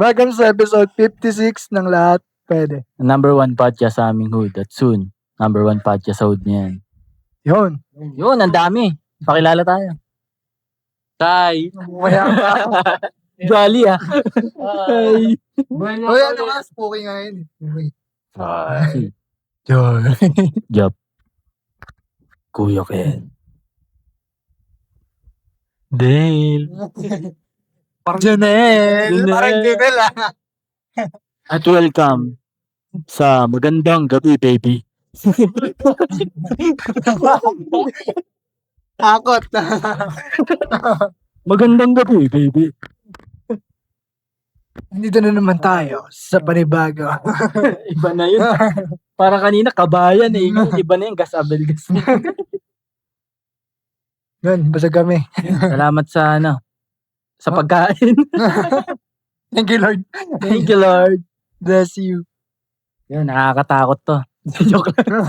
Welcome sa episode 56 ng Lahat Pwede. Number 1 podcast sa aming hood at soon, number 1 podcast sa hood niyan. Yun. Yun, ang dami. Pakilala tayo. Tay. Maya pa. Jolly ah. Hey. Uy, ano ka? Spooky nga yun. Joy. Job. Kuya Ken. Dale. Janelle. Parang Janelle ah. At welcome sa magandang gabi, baby. Takot. Magandang gabi, baby. Nandito na naman tayo sa panibago. Iba na yun. Para kanina, kabayan eh. Iba na yung gasabel. Yun, basag kami. Salamat sa sa pagkain. Thank you, Lord. Thank you, Lord. Bless you. Yan, nakakatakot to. Joke lang.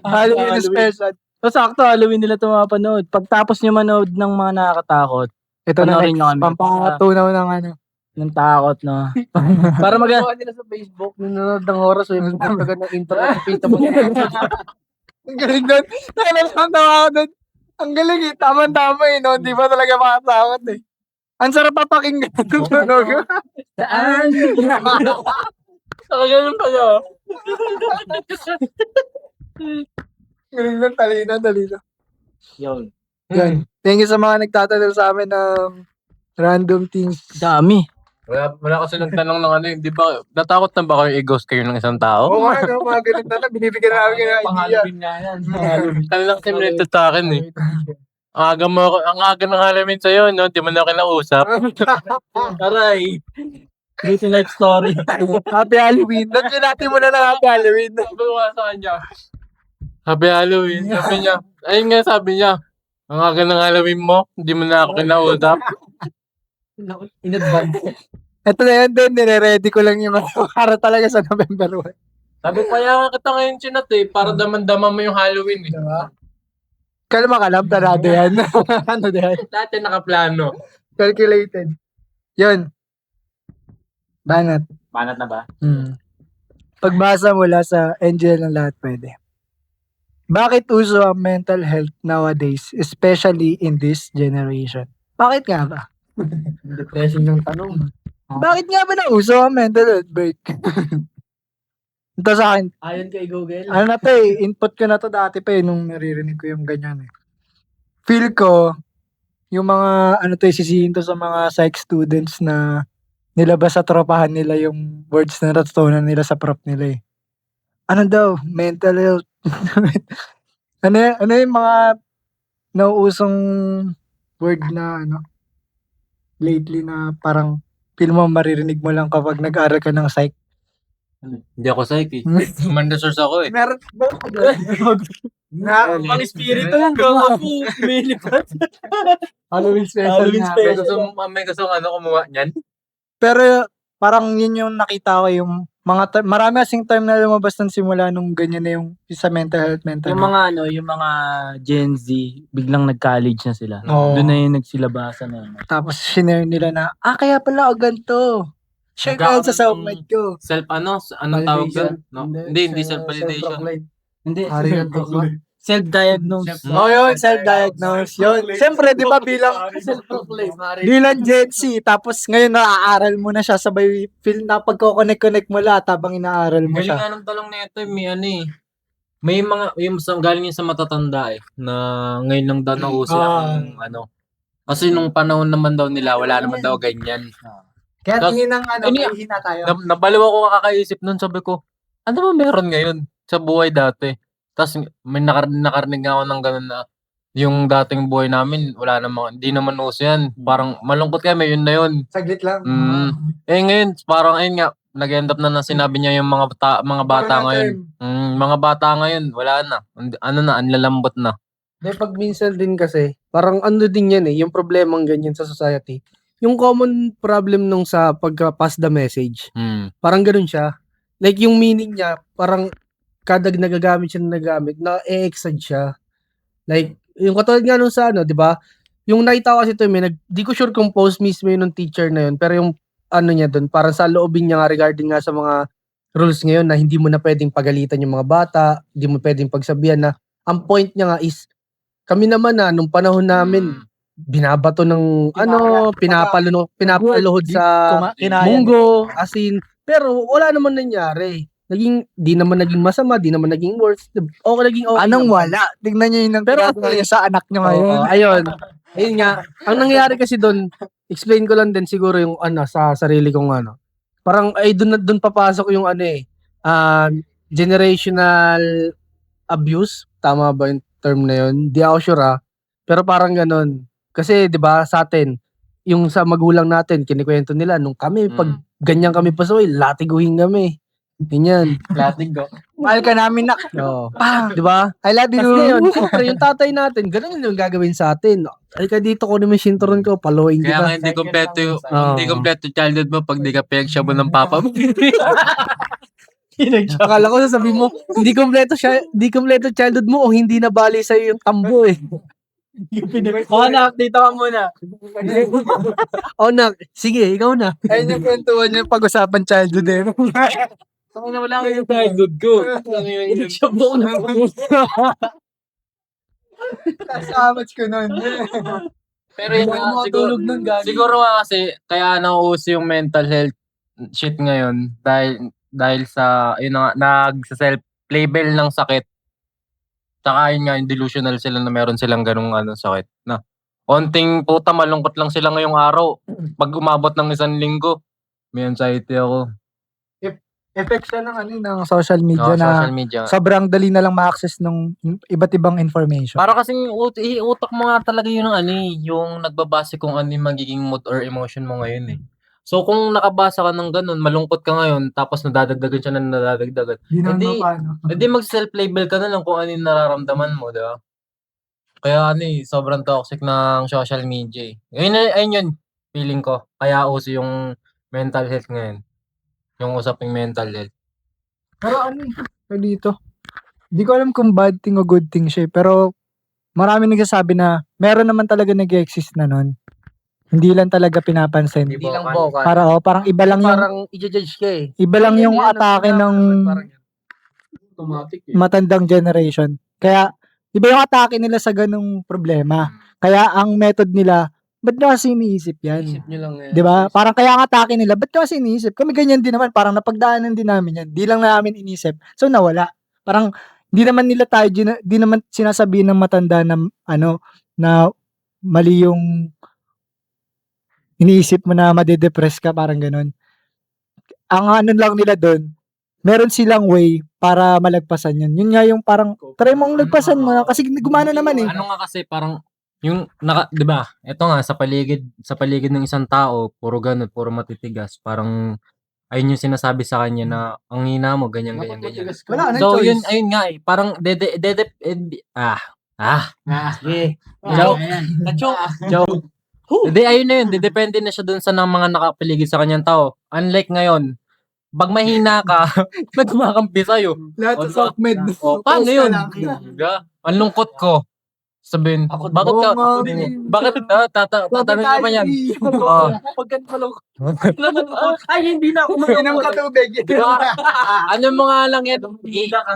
Halloween special. So, sakto, Halloween nila ito mapanood. Pagtapos nyo manood ng mga nakakatakot, Ito na panoorin nyo kami. pampatunaw ng ano. Ng takot, no? Para Magawa nila sa Facebook, nanonood ng oras, taga ng intro, kita mo na. Ang galing doon. Nakalaman ako doon. Ang galing eh. Tama-tama eh. No? Di ba talaga makatakot eh. Ang sarap papakinggan ng tunog. Saan? Ganun pala. Galing lang. Talino. Yun. Yan. Thank you sa mga nagtatanong sa amin ng random things. Dami. Wala kasi nagtanong ng ano, di ba, natakot na ba kayo i-ghost kayo ng isang tao? Oo nga, no, mga ganun na lang. Binibigyan namin ng idea. Pang-Halloween nga yan. Kanila kasi minute sa akin eh. Ang aga ng Halloween sa'yo, no? Di mo na kinausap. Aray. Pretty life story. Happy Halloween. Nandiyan natin muna ng Happy Halloween. Sabi ko nga sa kanya. Happy Halloween. Sabi niya, ayun nga sabi niya, ang aga ng Halloween mo, hindi mo na ako kinausap. In advance. Ito na yan din. Nire-ready ko lang yung para talaga sa November 1. Sabi ko, kaya kita ngayon chinat eh, para daman-daman mo yung Halloween eh. Diba? Kalma, tarado yan. Ano yan? Dati nakaplano. Calculated. Yun. Banat. Banat na ba? Pagbasa mula sa Angel ng Lahat Pwede. Bakit uso ang mental health nowadays, especially in this generation? Bakit nga ba? Depression yung tanong. Bakit nga ba nauso ang mental health break? Ito sa akin, Ayon kay Google. ano na to eh, input ko na to dati pa eh, nung naririnig ko yung ganyan eh. Feel ko, yung mga, ano to eh, sisihin to sa mga psych students na nilabas sa tropahan nila yung words na natutunan nila sa prof nila eh. Ano daw, mental health. ano yung mga nauusong word na ano, lately na parang feel mo maririnig mo lang kapag nag-aaral ka ng psych. Hindi ako psych eh. Commander source ako eh. Meron ba ako doon? Na, Pang espiritu lang ako. Milipat. Halloween special Halloween nga. special. May gusto ano kumuha niyan? Pero parang yun yung nakita ko yung mga marami kasing time na lumabas ng simula nung ganyan na yung sa mental health. Yung mga yung mga Gen Z, biglang nag-college na sila. Oo. Doon na yung nagsilabasa na. Tapos shinare nila na, kaya pala ako ganito. Share ko yan sa self-made ko. Anong tawag doon? No? Hindi self-validation. Hindi. Hari ka to. Self-diagnose. Oh, yun, self-diagnose. Yun. Siyempre, di ba bilang Gen Z, tapos ngayon naaaral mo na siya, sabay feel na pagko-connect mo lahat habang inaaral mo Galing siya. nga ng talong na ito, may ano eh. May mga, galing yun sa matatanda eh, na ngayon lang daw nauso ang ano. Kasi nung panahon naman daw nila, wala naman daw ganyan. Kaya Tas- tingin ng ano, Ano hihina tayo. Nabaliw ako kakaisip nun, sabi ko, ano ba meron ngayon sa buhay dati? Tapos may nakarinig nga ako ng ganun na yung dating buhay namin, wala namang, hindi naman uso yan. Parang malungkot kami, yun na yun. Saglit lang. Ngayon, parang ayun nga, nag-end up na sinabi niya yung mga bata ngayon. Mga bata ngayon, wala na. Ang lalambot na. Pag minsan din kasi, parang ano din yan eh, yung problemang ganyan sa society. Yung common problem nung sa pagka-pass the message. Parang ganun siya. Like yung meaning niya, parang kada nagagamit siya na-e-exad siya. Like, yung katulad nga nung sa ano, di ba? Yung nakita ko kasi ito, di ko sure kung post mismo yun ng teacher na yun, pero yung ano niya doon, parang sa loobin niya nga regarding nga sa mga rules ngayon na hindi mo na pwedeng pagalitan yung mga bata, hindi mo pwedeng pagsabihan na ang point niya nga is kami naman na nung panahon namin binabato ng pinapaluhod sa munggo, asin, pero wala naman nangyari. Di naman naging masama, di naman naging worse. Okay, naging okay Anong naman. wala? Tignan niyo yung Pero ginagawa niya sa anak niyo ngayon. Oo, ayun nga. Ang nangyari kasi doon, explain ko lang din siguro yung sa sarili kong Parang ay doon papasok yung generational abuse. Tama ba yung term na yun? Di ako sure Pero parang ganun. Kasi 'di ba sa atin, yung sa magulang natin kinikwento nila nung kami pag ganyan kami pasaway, latiguhin kami. Ganyan. Latig ko. Mahal ka namin na. Oo. 'Di ba? I love Tapos you. ngayon, syempre, yung tatay natin, ganun yung gagawin sa atin. Ay ka dito ko naman yung sinturon ko, paluin Kaya nga kita. hindi kompleto yung Oo. hindi kompleto childhood mo pag di ka pinagsyabo ng papa mo. Akala ko sasabihin mo, hindi kompleto childhood mo o hindi nabali sa'yo yung tambo eh. Anak, dito ka muna. Sige, ikaw na. Ayun yung kwentuhan niya pag-usapan childhood eh. Wala yung childhood ko. Siyabo ko na. Kasamats ko nun. Pero yun nga, siguro, Tulog nun, gagi. siguro nga kasi kaya nauuso yung mental health shit ngayon dahil sa yun nga nagse-self label ng sakit. Tsaka yun nga yung delusional sila na meron silang ganung sakit na onting puta malungkot lang sila ngayong araw. Pag umabot ng 1 linggo, may anxiety ako. Effect siya ng social media na Social media. sobrang dali na lang ma-access ng iba't ibang information. Para kasing utak mo nga talaga yun yung nagbabase kung ano yung magiging mood or emotion mo ngayon eh. So kung nakabasa ka ng ganun, malungkot ka ngayon, tapos nadadagdagan siya ng nadadagdagan. Hindi mag-self-label ka na lang kung ano yung nararamdaman mo, di ba? Kaya sobrang toxic ng social media eh. Ayun yun, feeling ko. Kaya uso yung mental health ngayon. Yung usaping mental health. Pero dito. Di ko alam kung bad thing o good thing siya. Pero marami nagsasabi na meron naman talaga nag-exist na nun. Hindi lang talaga pinapansin. Hindi lang vocal. Parang iba lang yung Parang i-judge ka eh. iba lang yung Yan, atake ng parang yan. Automatic eh. matandang generation. Kaya iba yung atake nila sa ganung problema. Kaya ang method nila, ba't nyo kasi iniisip yan? Isip nyo lang yan. Di ba? Parang kaya ang atake nila, ba't nyo kasi iniisip? Kami ganyan din naman, parang napagdaanan din namin yan. Di lang namin inisip. So nawala. Parang di naman di naman sinasabihin ng matanda na na mali yung iniisip mo na madedepress ka, parang ganun. Ang lang nila doon, meron silang way para malagpasan yun. Yun nga yung parang, try mong lagpasan mo kasi gumana naman eh. Ano nga kasi parang yung 'di ba? Ito nga sa paligid ng isang tao, puro ganun, puro matitigas. Parang ayun yung sinasabi sa kanya na ang hina mo ganyan. Wala ka ng So choice. ayun nga parang Sige. joke. Hindi ayun na yun, depende na siya dun sa mga nakapaligid sa kanyang tao. Unlike ngayon, pag mahina ka, may kumakampi sa'yo. Lahat O, sa sockmed. Paano yun? Diba? Ang lungkot ko. Sabihin, bakit ka? Bakit? Tatanong ka pa yan. Ay, hindi na ako Inom ka tubig. Ano mo nga lang yan?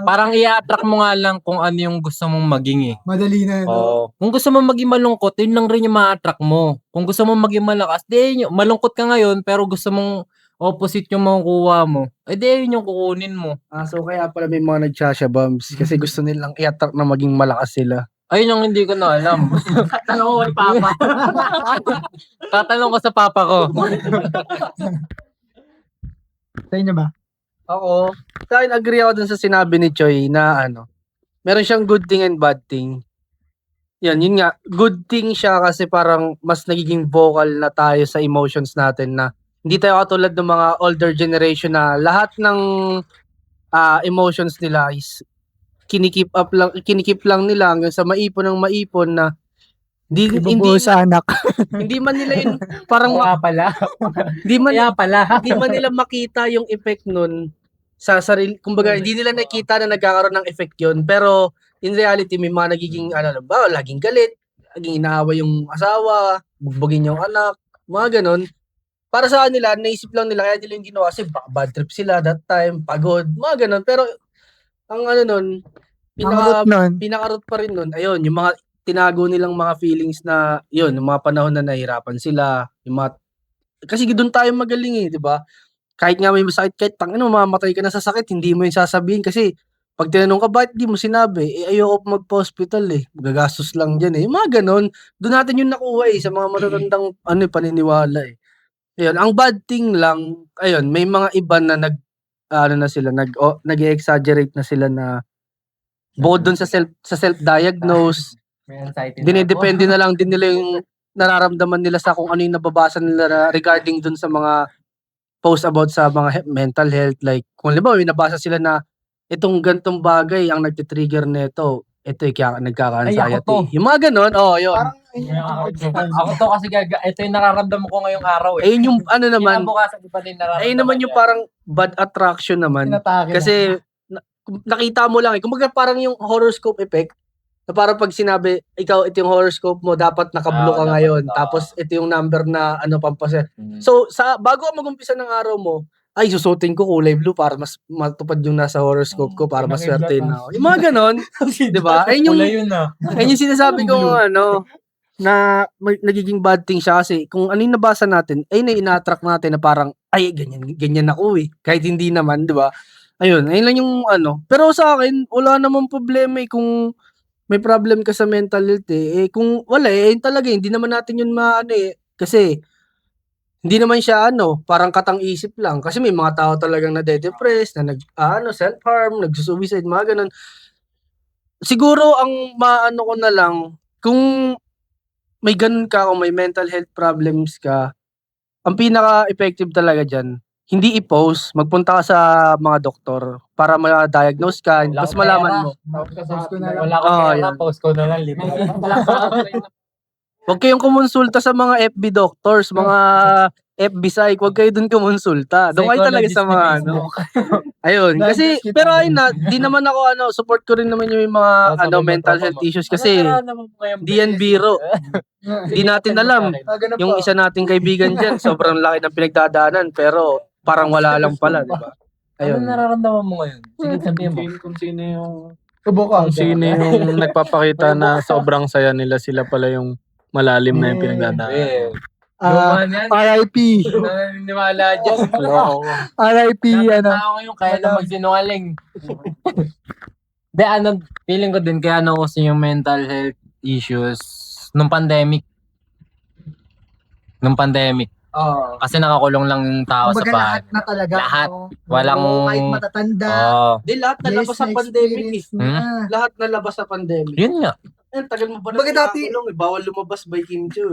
Parang i-attract mo nga lang kung ano yung gusto mong maging eh. Madali na. Oo. Kung gusto mo maging malungkot, yun lang rin yung ma-attract mo. Kung gusto mo maging malakas, malungkot ka ngayon, pero gusto mong opposite yung makukuha mo, yun yung kukunin mo. So kaya pala may mga nag-Shasha bombs kasi gusto nilang i-attract na maging malakas sila. Ayun yung hindi ko na alam. Tanong ko kay Papa. Tatanong ko sa papa ko. Sa inyo ba? Ako, sa akin agree ako dun sa sinabi ni Choi na meron siyang good thing and bad thing. Yun nga, good thing siya kasi parang mas nagiging vocal na tayo sa emotions natin na hindi tayo katulad ng mga older generation na lahat ng emotions nila is kinikip lang nila hanggang sa maipon na hindi sa anak. hindi man nila yun parang pala. hindi man pala. hindi man nila makita yung effect nun sa sarili. Kumbaga, hindi nila nakita na nagkakaroon ng effect yun. Pero, in reality, may mga nagiging, laging galit, laging inaaway yung asawa, bugbugin yung anak, mga ganon. para sa kanila, naisip lang nila, kaya nila yung ginawa kasi baka bad trip sila that time, pagod, mga ganun. Pero, ang ano nun, Ang root nun, pinaka-root pa rin nun, ayun, yung mga tinago nilang mga feelings na, yun, yung mga panahon na nahihirapan sila, yung mga, kasi doon tayo magaling di ba? Kahit nga may masakit, kahit mamatay ka na sa sakit, hindi mo yung sasabihin kasi, pag tinanong ka, bakit di mo sinabi? Ayoko magpa-hospital Gagastos lang dyan Yung mga ganun, doon natin yung nakuha sa mga matatandang, paniniwala Ayun, ang bad thing lang, ayun, may mga iba na na sila, nag-exaggerate na sila na, bukod dun sa self-diagnose, May anxiety dinedepende na lang din nila yung nararamdaman nila sa kung ano yung nababasa nila na regarding dun sa mga post about sa mga mental health. Like, kung halimbawa, may nabasa sila na itong gantong bagay ang nagtitrigger nito, ito kaya nagkaka-anxiety. Yung mga ganon, yun. Ako to kasi ito yung nararamdaman ko ngayong araw Ayun yung ano naman, Kinabukasan iba din nararamdaman. ayun naman yung parang bad attraction naman. tinatake na. Kasi nakita mo lang kumbaga parang yung horoscope effect na parang pag sinabi, ikaw ito yung horoscope mo, dapat nakablo ka dapat, ngayon. Tapos ito yung number na pampasa. So, bago mag-umpisa ng araw mo, ay, susutin ko kulay blue para mas matupad yung nasa horoscope ko, para mas swerte na ako. Yung mga ganon, di ba? Ayun yung, ayun yung sinasabi ko, na nagiging bad thing siya kasi kung ano yung nabasa natin, ay ina-attract natin na parang, ay, ganyan ako kahit hindi naman, di ba? Ayun lang yung Pero sa akin, wala namang problema kung may problem ka sa mental health kung wala yun talaga, hindi naman natin yun kasi hindi naman siya parang katang-isip lang. Kasi may mga tao talagang nade-depress, na self-harm, nagsusuicide, mga ganun. Siguro ang ko na lang, kung may ganun ka, kung may mental health problems ka, ang pinaka-effective talaga dyan, hindi i-post, magpunta ka sa mga doktor para ma-diagnose ka, tapos malaman mo. Wala ko pera, post ko na lang. Huwag kayong kumonsulta sa mga FB doctors, mga FB psych, huwag kayo dun kumonsulta. Doon kayo talaga sa mga Ayun, kasi, pero ayun di naman ako support ko rin naman yung mga mental health issues kasi di yan biro. Di natin alam. Yung isa nating kaibigan dyan, sobrang laki ng pinagdadaanan, pero parang wala lang pala, di ba? Ano Ayun. nararamdaman mo ngayon? Sige, sabihin mo. Kung sino yung Subukan. kung sino yung nagpapakita na sobrang saya nila, sila pala yung malalim na yung pinagdadaanan. Luman yan. RIP. Naniniwala dyan. RIP, Tao ngayon kaya na magsinungaling. Feeling ko din kaya kasi yung mental health issues nung pandemic. Kasi nakakulong lang yung tao sa Kumbaga bahay. lahat na talaga. Lahat. Oo. Walang kahit matatanda. Di lahat nalabas sa pandemic Lahat nalabas sa pandemic. Yun nga. Tagal mo ba na Kumbaga dati- nakakulong bawal lumabas by Kim Chiu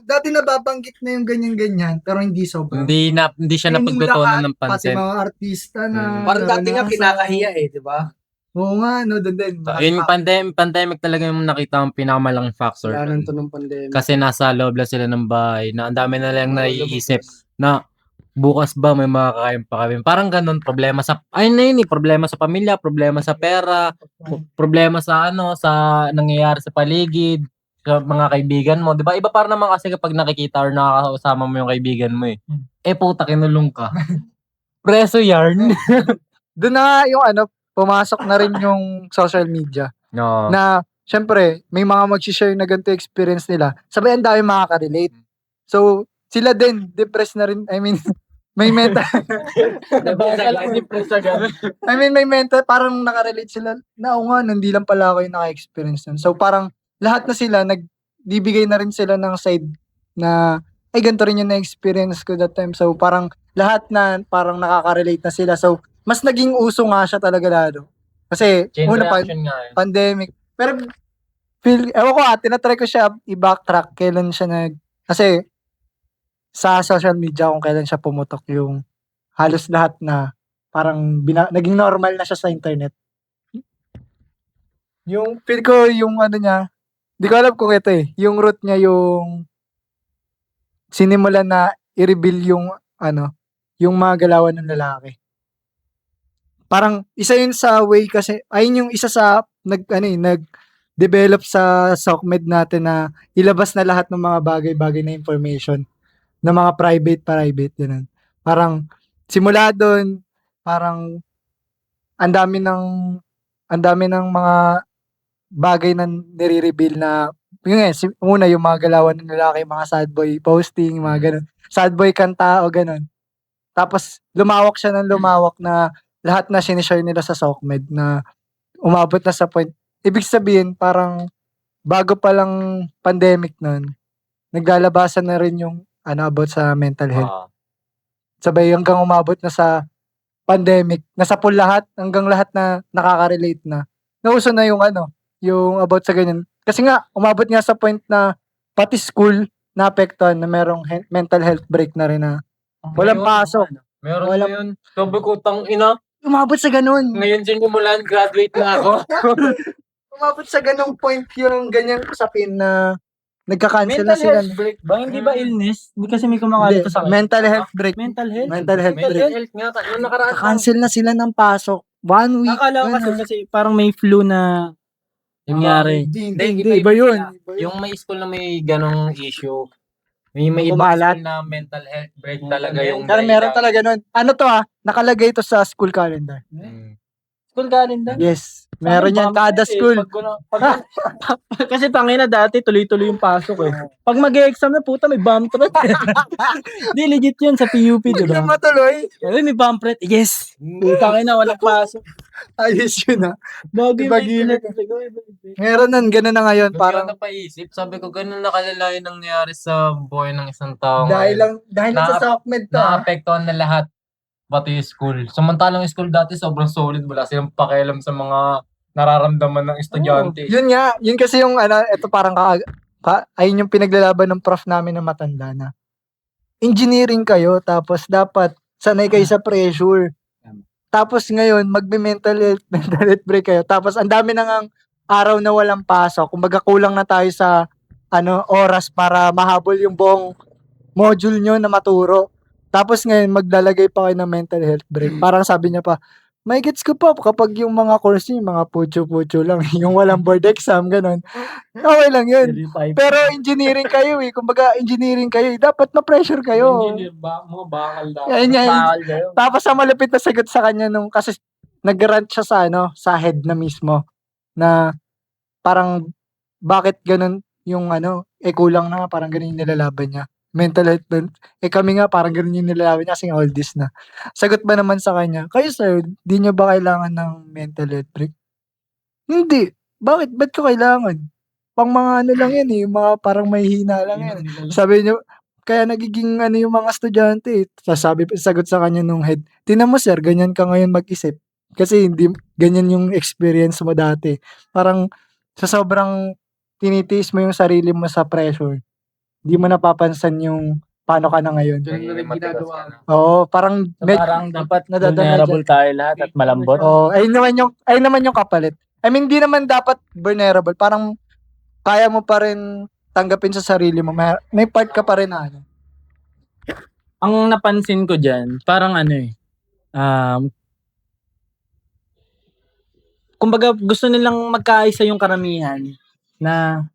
Dati nababanggit na yung ganyan-ganyan, pero hindi sobrang. Hindi siya napagtutunan ng Pati pansin. mga artista na. Parang dati nga naranasan. kinakahiya di ba? Oo nga, doon din. Yung pandemic talaga yung nakita ang pinakamalaking factor. Kailangan to ng pandemic. Kasi nasa loob lang sila ng bahay na ang dami na lang naiisip na bukas ba may makakain pa kami. Parang ganun, problema sa problema sa pamilya, problema sa pera, problema sa sa nangyayari sa paligid, sa mga kaibigan mo. 'Di ba? Iba para naman kasi kapag nakikita or nakakasama mo yung kaibigan mo puta kinulong ka. Preso yarn. Doon na yung pumasok na rin yung social media. No. Na, syempre, may mga mag-share na ganito experience nila. Sabay ang dami makaka-relate. So, sila din, depressed na rin. I mean, may mental, may mental, parang nakarelate sila. Na, hindi lang pala ako yung naka-experience nun. So, parang, lahat na sila, nagbibigay na rin sila ng side na, ay, ganito rin yung na-experience ko that time. So, parang, lahat na, parang nakaka-relate na sila. So, mas naging uso nga siya talaga lalo. Kasi, Chain una reaction nga pandemic. Pero, ewan ko tinatry ko siya i-backtrack kailan siya kasi, sa social media kung kailan siya pumutok yung halos lahat na parang naging normal na siya sa internet. Yung feel ko yung niya, di ko alam kung ito yung root niya yung sinimulan na i-reveal yung yung mga galawan ng lalaki. Parang isa yun sa way kasi ayun yung isa sa nag-develop sa SOCMED natin na ilabas na lahat ng mga bagay-bagay na information. na mga private, ganun. Parang simula dun, parang ang dami ng mga bagay na nire-reveal na yun nga, una yung mga galawan ng lalaki, mga sad boy posting, mga ganun. Sad boy kanta o ganun. Tapos lumawak siya ng lumawak na lahat na sinishare nila sa SOCMED na umabot na sa point. Ibig sabihin parang bago pa lang pandemic nun, naglalabasan na rin yung about sa mental health. Sabay hanggang umabot na sa pandemic, nasa pool lahat, hanggang lahat na nakaka-relate na. Nauso na yung yung about sa ganyan. Kasi nga, umabot nga sa point na pati school naapektuhan na merong mental health break na rin na walang pasok. Meron Walang- na yun. Sabi ko, tang ina. Umabot sa ganun. Ngayon sinimulan, graduate na ako. Umabot sa ganung point yung ganyang usapin na nagka-cancel na Mental sila. health break ba? Hindi ba illness? Hindi kasi may kumakalat Hindi, sa akin. mental health break. Mental health? Mental health Mental break. health nga. Yung nakaraan. Cancel na sila ng pasok. 1 week. Akala ko ganun. kasi parang may flu na nangyari. Hindi, iba yun. Yung may school na may ganong issue. May ibang Kumalat. school na mental health break talaga yung Pero meron talaga nun. Ano to nakalagay to sa school calendar. School calendar. Yes. Meron yan kada school. Kasi tangina dati tuloy-tuloy yung pasok eh. Pag mag-exam na puta may bump threat. Di legit yun sa PUP, di Hindi ba? matuloy. Ay, may bump threat. Yes. Tangina walang pasok. Ayos yun Bago yung Iba internet. Meron nun, ganun na ngayon. Parang Parang napaisip, sabi ko ganun nakalala yung nangyari sa buhay ng isang tao. dahil ngayon. lang sa SOCMED to. Naapektuhan na lahat pati yung school. Samantalang yung school dati sobrang solid, wala silang pakialam sa mga nararamdaman ng estudyante. Yun nga, yun kasi yung ito parang ayun yung pinaglalaban ng prof namin na matanda na. Engineering kayo, tapos dapat sanay kayo sa pressure. Tapos ngayon, mental health break kayo. Tapos ang dami na ngang araw na walang pasok. Kumbaga kulang na tayo sa oras para mahabol yung buong module nyo na maturo. Tapos ngayon, maglalagay pa kayo ng mental health break. Parang sabi niya pa, may gets ko pa kapag yung mga course yung mga pucho-pucho lang. Yung walang board exam, ganun. Okay lang yun. Pero engineering kayo Kumbaga, engineering kayo dapat ma-pressure kayo. Mga bakal daw. Yan yan. Bakal kayo. Tapos ang malapit na sagot sa kanya kasi nag-rant siya sa head na mismo na parang bakit ganun yung kulang na nga, parang ganun yung nilalaban niya. Mental health. Kami nga parang ganun yung nilalaban niya kasi oldies na. Sagot ba naman sa kanya, kayo sir, di nyo ba kailangan ng mental health break? Hindi. Bakit? Ba't ko kailangan? Pang mga lang yan mga parang may hina lang yan. Sabi niyo, kaya nagiging yung mga estudyante sagot sa kanya nung head, tingnan mo sir, ganyan ka ngayon mag-isip. Kasi hindi, ganyan yung experience mo dati. Parang sa sobrang tinitiis mo yung sarili mo sa pressure, hindi mo napapansin yung paano ka na ngayon. Oo, parang Parang dapat nadadala vulnerable tayo lahat at malambot. ayun naman yung kapalit. I mean, hindi naman dapat vulnerable. Parang kaya mo pa rin tanggapin sa sarili mo. May part ka pa rin na Ang napansin ko dyan, parang kumbaga gusto nilang magkaisa yung karamihan na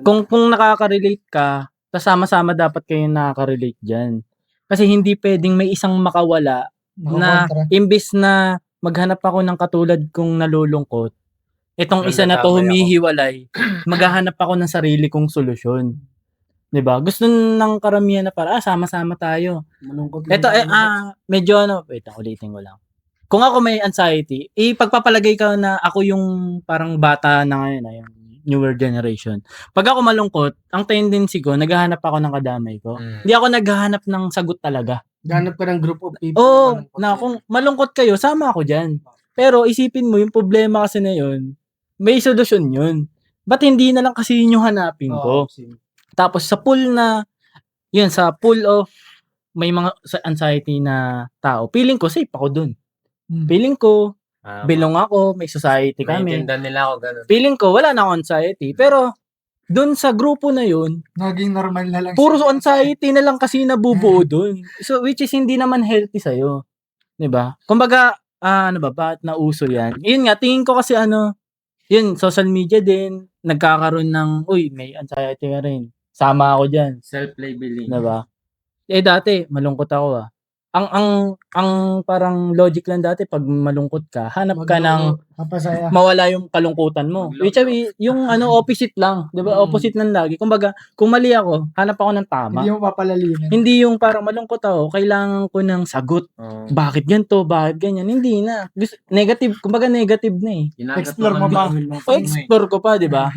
kung nakaka-relate ka, kasama-sama dapat kayo nakaka-relate dyan. Kasi hindi pwedeng may isang makawala na imbis na maghanap ako ng katulad kong nalulungkot, itong isa na to humihiwalay, maghahanap ako ng sarili kong solusyon. 'Di ba? Gusto ng karamihan na para sama-sama tayo. Ito medyo wait, ulitin ko lang. Kung ako may anxiety, pagpapalagay ka na ako yung parang bata na ngayon, yung newer generation. Pag ako malungkot, ang tendency ko, naghahanap ako ng kadamay ko. Hindi ako naghahanap ng sagot talaga. Ganap ka ng group of people. Oo, kung malungkot kayo, sama ako dyan. Pero isipin mo, yung problema kasi na yun, may solusyon yun. Ba't hindi na lang kasi yun yung hanapin ko? Tapos sa pool of may mga anxiety na tao, feeling ko safe ako dun. Feeling ko, belong ako, may society kami. Maintindihan nila ako ganun. Feeling ko, wala na akong anxiety. Pero, dun sa grupo na yun, naging normal na lang. puro anxiety na lang kasi nabubuo dun. So, which is hindi naman healthy sa'yo. 'Di ba? Kumbaga, bakit nauso yan? Yun nga, tingin ko kasi yun, social media din, nagkakaroon ng, may anxiety ka rin. sama ako diyan, Self-labeling. 'di ba? Eh dati malungkot ako Ang parang logic lang dati pag malungkot ka, hanap ka ng Mapasaya. mawala yung kalungkutan mo. Which is, yung opposite lang, 'di ba? Opposite lang lagi. Kumbaga, kung mali ako, hanap ako ng tama. Hindi mo papalalimin. Hindi yung parang malungkot ako, kailangan ko ng sagot. Bakit ganito? Bakit ganyan? Hindi na. Negative, kumbaga negative na eh. Explore mo ba? Explore ko pa, 'di ba?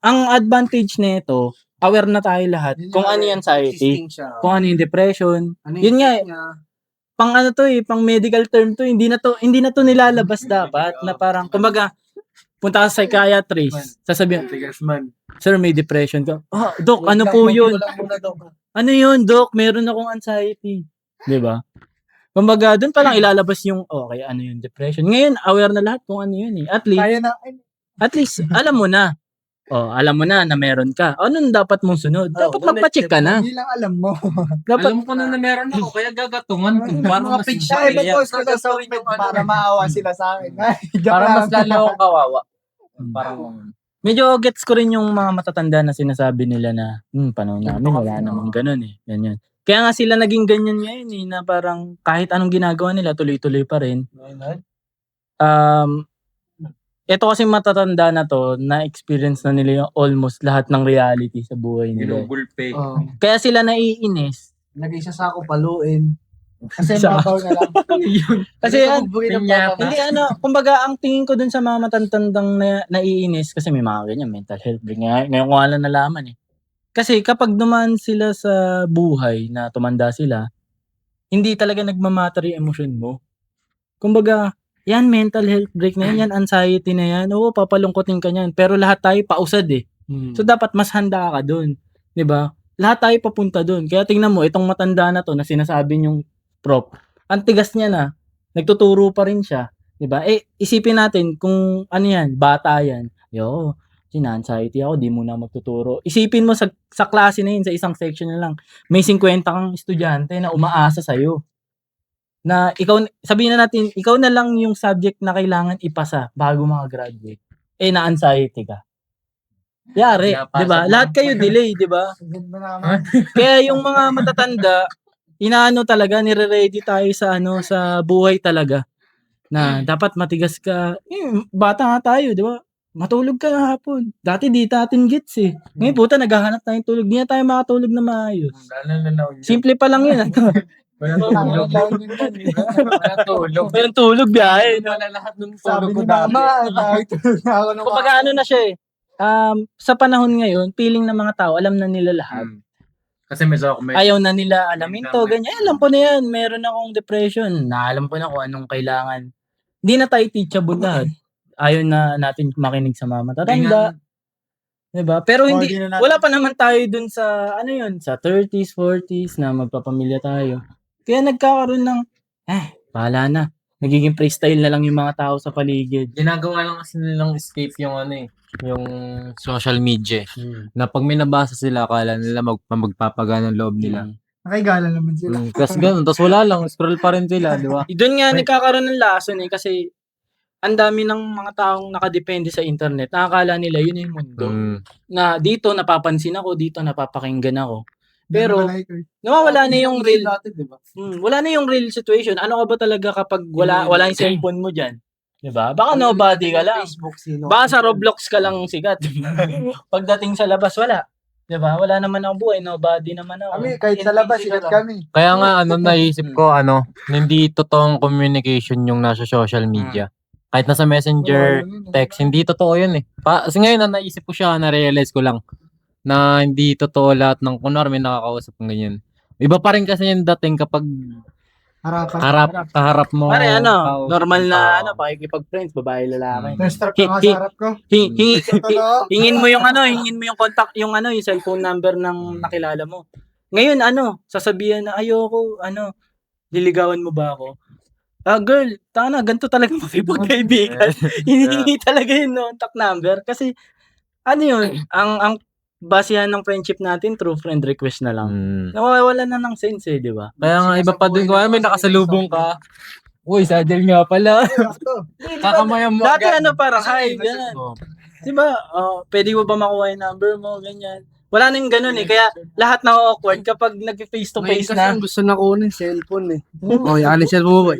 Ang advantage nito, aware na tayo lahat kung ano yung anxiety, kung ano yung depression. Yun nga, pang pang medical term to, hindi na to nilalabas dapat na parang kumbaga punta ka sa psychiatrist, sasabihin, sir, may depression ka. Ah, doc, ano po yun? Ano yun, doc? Meron akong anxiety. 'Di ba? Kumbaga, doon pa lang ilalabas yung okay, ano yung depression. Ngayon, aware na lahat kung ano yun eh. At least alam mo na. Alam mo na meron ka. Anong dapat mong sunod? Dapat magpa-check ka na. Hindi lang alam mo. Dapat Alam ko na meron ako, kaya gagatungan ko. Para mas Siya, post ko sa comment para maawa sila sa akin. Ay, joke para lang. mas lalo akong kawawa. Parang medyo gets ko rin yung mga matatanda na sinasabi nila na panahon namin wala namang ganun eh. Ganyan. Kaya nga sila naging ganyan ngayon eh, na parang kahit anong ginagawa nila tuloy-tuloy pa rin. Ito kasi matatanda na to, na-experience na nila yung almost lahat ng reality sa buhay nila. ginugulpe. Kaya sila naiinis. Lagay siya sa ako paluin. Kasi Sa- mabaw na lang. Kasi Pinyata. hindi kumbaga ang tingin ko dun sa mga matatandang naiinis kasi may mga ganyan, mental health. Ngayon ko nga lang nalaman eh. Kasi kapag dumaan sila sa buhay na tumanda sila, hindi talaga nagmamatter yung emosyon mo. Kumbaga, yan mental health break na yan anxiety na yan. Oo, papalungkotin ka niyan. Pero lahat tayo pausad eh. So dapat mas handa ka dun. 'Di ba? Lahat tayo papunta dun. Kaya tingnan mo, itong matanda na to na sinasabi yung prof, ang tigas niya na, nagtuturo pa rin siya. 'Di ba? Eh, isipin natin kung ano yan, bata yan. Anxiety ako, di mo na magtuturo. Isipin mo sa klase na yun, sa isang section na lang, may 50 kang estudyante na umaasa sa'yo. Na ikaw, sabihin na natin, ikaw na lang yung subject na kailangan ipasa bago makagraduate. Eh, na-anxiety ka. Yari, di ba? Lahat kayo delay, di ba? Kaya yung mga matatanda, inaano talaga, nire-ready tayo sa sa buhay talaga. Na dapat matigas ka. Bata nga tayo, di ba? Matulog ka na hapon. Dati di natin gets eh. Ngayon puta, naghahanap tayong tulog. Di na tayo makatulog na maayos. Simple pa lang yun. Walang tulog, biyahe. Lahat ng Sabi tulog ko ni dati. mama, tulog na ako ng Kumbaga ano na siya eh. Sa panahon ngayon, feeling ng mga tao, alam na nila lahat. Kasi may Ayaw na nila alamin to, ganyan. Alam ko na yan, meron akong depression. Alam ko na kung anong kailangan. Hindi na tayo teachable lahat. Ayaw na natin makinig sa mga matatanda. Diba? Pero hindi, wala pa naman tayo dun sa, sa 30s, 40s na magpapamilya tayo. Kaya nagkakaroon ng, bahala na. Nagiging freestyle na lang yung mga tao sa paligid. ginagawa lang kasi nilang escape yung yung social media. Na pag may nabasa sila, akala nila magpapagaan ng loob nila. Nakigala naman sila. Tapos ganun, tapos wala lang, scroll pa rin sila, di ba? Doon nga nagkakaroon ng lason eh kasi ang dami ng mga taong nakadepende sa internet. Nakakala nila yun yung mundo. Na dito napapansin ako, dito napapakinggan ako. Pero nawawala na yung real, wala na yung real situation. Ano ka ba talaga kapag wala yung cellphone mo diyan? 'Di ba? Baka nobody ka lang. Baka sa Roblox ka lang sikat. Pagdating sa labas wala. 'Di ba? Wala naman akong buhay, nobody naman ako. Kami, kahit sa labas, sikat kami. Kaya nga, naisip ko, hindi totoong communication yung nasa social media. Kahit nasa messenger, text, hindi totoo yun eh. Kasi ngayon, naisip ko siya, na-realize ko lang na hindi totoo lahat ng, kunwari may nakakausap ng ganyan. Iba pa rin kasi yung dating kapag kaharap mo. Pare normal na pakikipag-friends, babae, lalaki. Nag-strap ka nga sa harap ko. Hingin mo yung contact, yung cellphone number ng nakilala mo. Ngayon sasabihan na ayoko, liligawan mo ba ako? Girl, ganito talaga makipagkaibigan. Hinihingi talaga yung contact number kasi ang basehan ng friendship natin through friend request na lang. Nawawala na ng sense di ba? Kaya nga, iba pa din ko, may nakasalubong ka. Uy, saddle nga pala. Kakamayan mo. Dati parang hi, ganyan. Di ba? Pwede mo ba makuha yung number mo, ganyan. Wala na yung ganun eh. Kaya lahat na awkward kapag nag-face to face Ngayon kasi na. ang gusto na kunin cellphone eh. Oh, yan yung cellphone mo boy.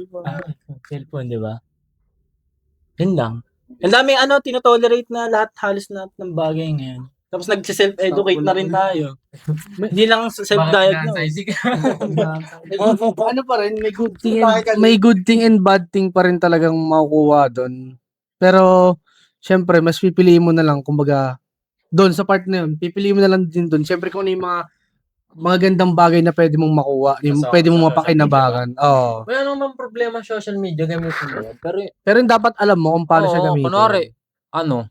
Cellphone, di ba? Yun lang. Ang dami tinotolerate na halos lahat ng bagay ngayon. Tapos nag-self-educate na rin tayo. Hindi lang self-diagnose. Ano pa rin, may good thing and bad thing pa rin talagang makukuha doon. Pero, syempre, mas pipiliin mo na lang, kumbaga, doon sa part na yun, pipiliin mo na lang din doon. Syempre, kung ano yung mga gandang bagay na pwede mong makuha, yung Sa- pwede mong sa mapakinabangan. Oo. Wala naman problema social media, gamitin mo yan. Pero Pero yung dapat alam mo kung paano siya gamitin. kunwari,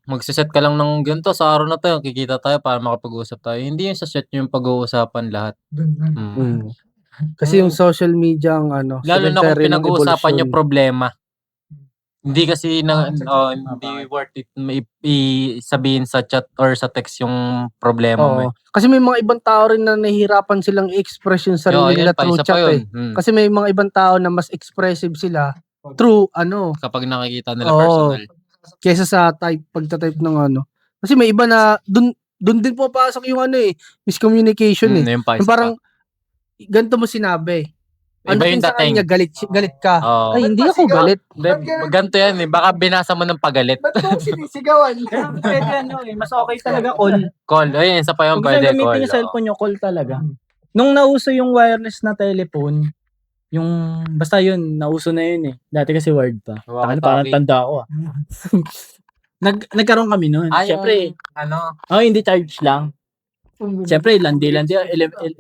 magsiset ka lang ng ganito sa araw na to, kikita tayo para makapag-uusap tayo. Hindi yung sa set yung pag-uusapan lahat. Mm. Kasi yung social media ang Lalo na kung cemetery ng pinag-uusapan evolution. yung problema. Hindi kasi hindi worth it sabihin sa chat or sa text yung problema mo. Oo. Kasi may mga ibang tao rin na nahihirapan silang i-express yung sarili nila through chat eh. Kasi may mga ibang tao na mas expressive sila through Kapag nakikita nila Oo. personal. kaysa sa pagta-type ng Kasi may iba na dun din papasok yung miscommunication eh. Yung Yung parang ganito mo sinabi. Iba yung sa dating. kanya, galit ka. Oo. Ay, hindi ako galit. Ganito yan eh. Baka binasa mo ng pagalit. Ba't mo sinisigawan? Pwede mas okay talaga call. Call. Ayun, isa pa yung Kung gusto pwede gamitin call. yung cellphone nyo, call talaga. Nung nauso yung wireless na telephone, basta yun, nauso na yun eh. Dati kasi wired pa. Walkie-talkie. Parang tanda ako nagkaroon kami nun. Siyempre, hindi charge lang. Siyempre, landi.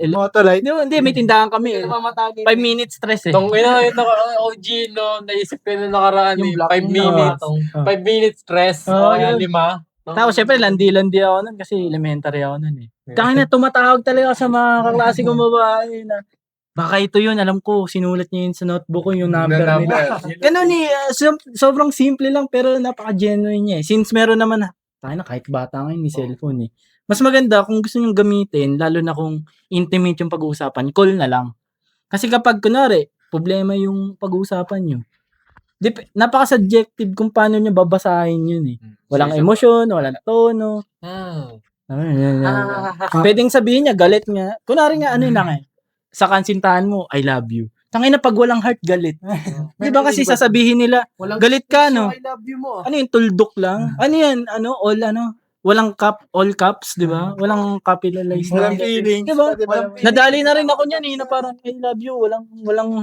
Motolite. Hindi, may tindahan kami eh. 5 minutes stress eh. Tong OG no, naisip ko na nakaraan Yung eh. black 5 minutes. 5 minutes stress. Yun. 5. Tapos siyempre, landi ako nun kasi elementary ako nun eh. Kaya na tumatawag talaga ako sa mga kaklase kong babae na baka ito yun, alam ko, sinulat niya yun sa notebook ko yung number nila. Ganun eh, sobrang simple lang pero napaka-genuine niya eh. Since meron naman kahit bata ngayon may cellphone eh. Mas maganda kung gusto nyo gamitin, lalo na kung intimate yung pag-uusapan, call na lang. Kasi kapag kunwari, problema yung pag-uusapan nyo, napaka-subjective kung paano nyo babasahin yun eh. Walang emosyon, walang tono. Pwedeng sabihin niya, galit nga. Kunwari nga, sa kansintahan mo, I love you. Tangina pag walang heart, galit. Di ba kasi sasabihin nila, galit ka, no? I love you mo. Ano yung tuldok lang? Ano yan? Walang all caps, di ba? Walang capitalized. Walang feelings. Di ba? Nadali na rin ako niyan eh, na parang I love you, walang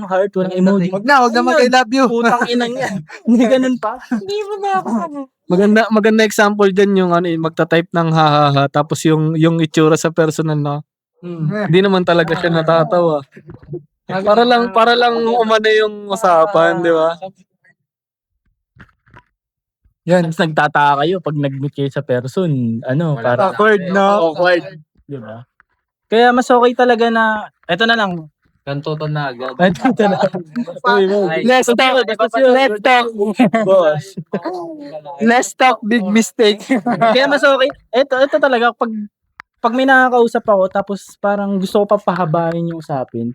heart, walang emoji. Wag na mag-I love you. Putang inang yan. Hindi ganun pa. Hindi mo na ako. Maganda example dyan yung magta-type ng ha tapos yung itsura sa personal na hindi naman talaga siya natatawa. Para lang umano yung usapan, di ba? Yan. Tapos nagtataka kayo pag nag-meet kayo sa person, parang Awkward, no? awkward. Di ba? Kaya mas okay talaga na, eto na lang. Ganto to na agad. Eto na. Let's talk. Boss. Let's talk big mistake. Kaya mas okay. Ito talaga, pag may nakakausap ako, tapos parang gusto ko pa pahabain yung usapan.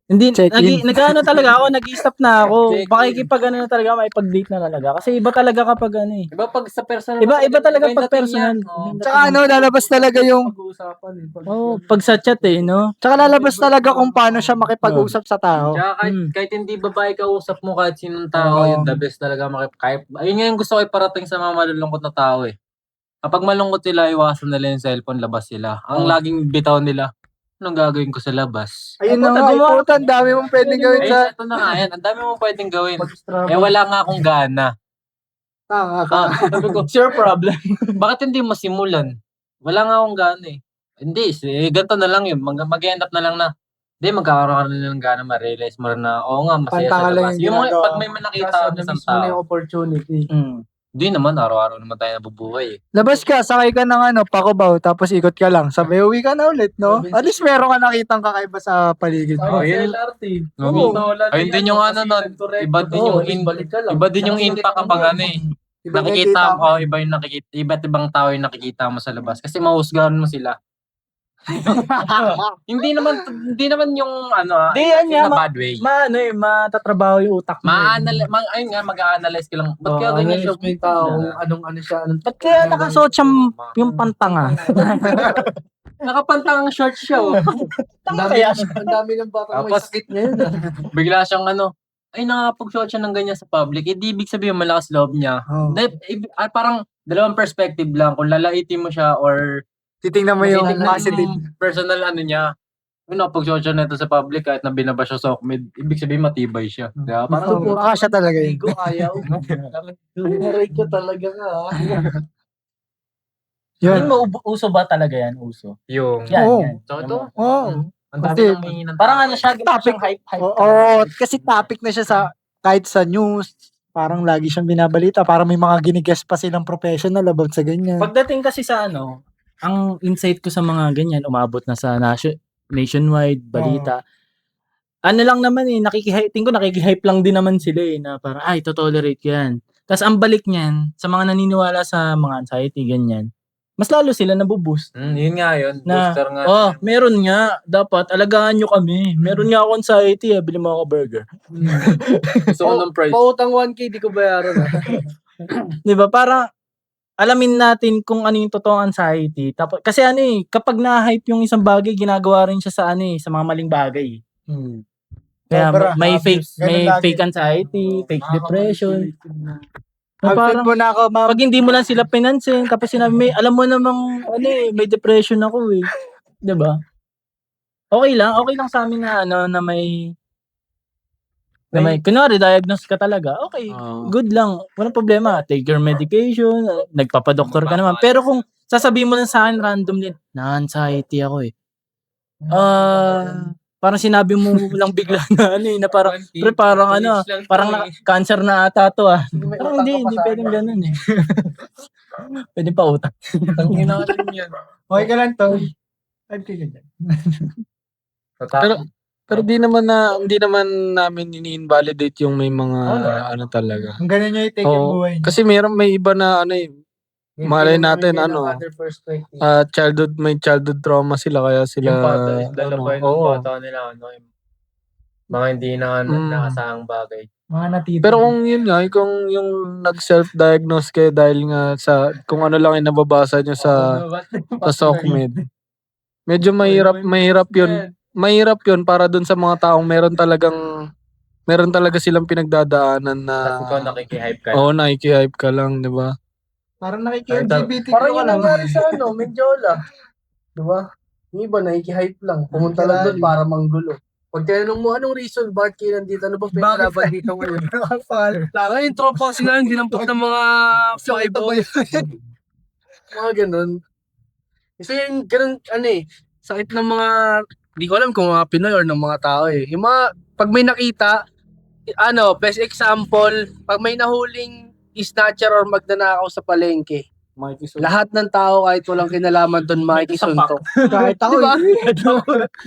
Hindi, nag-ano talaga ako, nag-stop na ako. Pakikipag na talaga, maipag-date na talaga. Kasi iba talaga kapag Iba pag sa personal. Iba talaga pag personal. Tsaka lalabas talaga yung Pag sa chat no? Tsaka lalabas talaga kung paano siya makipag-usap sa tao. Tsaka kahit hindi babae kausap mo, kahit sinong tao, yun the best talaga ayun nga yung gusto ko iparating sa mga malulungkot na tao eh. Kapag malungkot sila, iwasan nila yung cellphone, labas sila. Ang laging bitaw nila, anong gagawin ko sa labas? Ayun na nga, ang dami mong pwedeng gawin sa... Ito na nga yan, ang dami mo pwedeng gawin. Wala nga akong gana. Tama ka. Sabi ko, It's your problem. bakit hindi mo simulan? Wala nga akong gana eh. Hindi, ganito na lang yun. Mag-end up na lang na, hindi, magkakaroon ka na ng gana, ma-realize mo na, oo nga, masaya sa Pantanga lang labas. yung ginagawa. Pag may nakita ako ng isang tao, opportunity. hindi naman, araw-araw naman tayo nabubuhay eh. Labas ka, sakay ka ng pakubaw, tapos ikot ka lang. Sabay, uwi ka na ulit, no? At least meron ka nakitang kakaiba sa paligid mo. LRT. Ayun din yung iba din yung impact kapag nakikita mo, iba't ibang tao yung nakikita mo sa labas. Kasi mahusgahan mo sila. Hindi naman yung ano, Di, yan nga, in a bad way. matatrabaho yung utak mo. Ayun nga, mag-a-analyze ka lang. Ba't kaya ganyan siya? Yung tao, kung anong ano siya, anong Ba't kaya nakasuot siyang yung pantanga? Nakapantang short siya, oh. ang dami ng batang may Tapos, sakit ngayon. bigla siyang nakapag-short siya ng ganyan sa public. Di ibig sabihin malakas loob niya. Oh. Parang dalawang perspective lang. Kung lalaitin mo siya or Titingnan mo yung titignan positive. yung personal niya. Kung nakapag-short siya nito sa public kahit na binaba siya sa Okmed, ibig sabihin matibay siya. Kaya parang Baka siya talaga yun. Ligo, ayaw. Naray ko talaga ka. Yun. Hindi mo uso ba talaga yan? Uso. yung... Yan, Oo. yan. So ito, Oo. ang dami Kasi- nang hingi ng Parang ano siya, Topic. hype. Oo, kasi topic na siya sa kahit sa news, parang lagi siyang binabalita, parang may mga ginigest pa silang professional about sa ganyan. Pagdating kasi sa ang insight ko sa mga ganyan, umabot na sa nationwide, balita. Ano lang naman nakikihype lang din naman sila na parang, to-tolerate yan. Tapos ang balik niyan, sa mga naniniwala sa mga anxiety, ganyan, mas lalo sila nabuboost. Yun nga yun. Na, Booster nga. meron nga. Dapat, alagaan nyo kami. Meron nga ako anxiety, bili mo ako burger. Gusto ko ng price. Pautang 1K, di ko bayaran. Di ba? Para alamin natin kung ano yung totoong anxiety. Tapos, kasi kapag na-hype yung isang bagay, ginagawa rin siya sa sa mga maling bagay. Kaya Sobra, may obvious. fake, may Ganun lagi. fake anxiety, fake depression. Na Absent parang, mo na ako, ma'am. pag hindi mo lang sila pinansin, tapos sinabi, alam mo namang, may depression ako eh. 'Di ba? Okay lang sa amin na may kunwari, diagnose ka talaga, okay, good lang, walang problema, take your medication, nagpapadoktor ka naman. Pero kung sasabihin mo lang sa akin randomly, na-anxiety ako eh. Parang sinabi mo lang bigla na parang, pre, parang parang cancer na ata to ah. Parang hindi pwedeng ganun eh. Pwede pa utang. Okay ka lang to. Ay, tigil yan. Pero hindi naman namin ini-invalidate yung may mga talaga. Ang ganun niya i-take yung buhay niya. Kasi may iba na malay natin may childhood trauma sila kaya sila Yung bata, dala pa yun ng oo. bata nila, mga hindi na nakasahang bagay. Mga natito. Pero kung yun nga, kung yung nag-self-diagnose kayo dahil nga sa kung ano lang yung nababasa nyo sa SOCMED, medyo mahirap yun. Mahirap yun para dun sa mga taong meron talaga silang pinagdadaanan na Tapos ikaw nakikihype ka. oo, nakikihype ka lang, di ba? Parang nakiki-LGBT Parang ka yung lang. nangyari sa Menjola. Diba? Yung iba, nakikihype lang. Pumunta lang doon para manggulo. Pag tinanong mo, anong reason, bakit kayo nandito? Ano ba pinalaban dito ngayon? Tara, yung tropa kasi nga, dinampot ng mga 5 mga ganun. Kasi yung ganun, sakit ng mga, di ko alam kung mga Pinoy or ng mga tao eh. Yung mga, pag may nakita, best example, pag may nahuling snatcher or magnanakaw sa palengke, lahat ng tao kahit walang kinalaman doon makikisuntok. Kahit ako. Diba?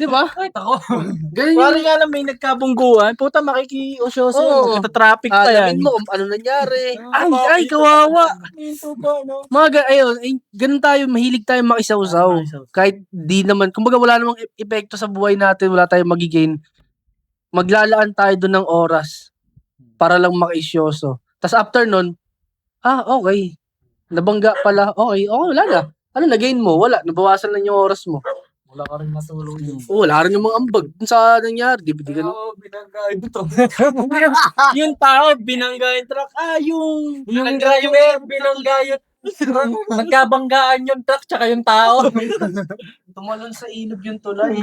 Diba? Kahit ako. Ganun Parang yung nga lang may nagkabungguan, puta makikiusyoso Oo. yun. Traffic pa yan. alamin mo kung ano nangyari. Ah, Ay, kawawa. Ito ba, no? Ganun tayo, mahilig tayo makisawsaw. Kahit di naman, kumbaga wala namang epekto sa buhay natin, wala tayong magigain. Maglalaan tayo doon ng oras para lang makisyoso. Tapos after nun, okay. Nabangga pala, okay, wala na. Ano na-gain mo? Wala, nabawasan lang yung oras mo. Wala ka rin matulog yun. Wala rin yung mga ambag dun sa nangyari. Di ganun. Binanggain to. Yung tao, binangga yung truck. Yung driver, binangga yung nagkabanggaan yung truck tsaka yung tao. Tumalon sa ilog yung tulay.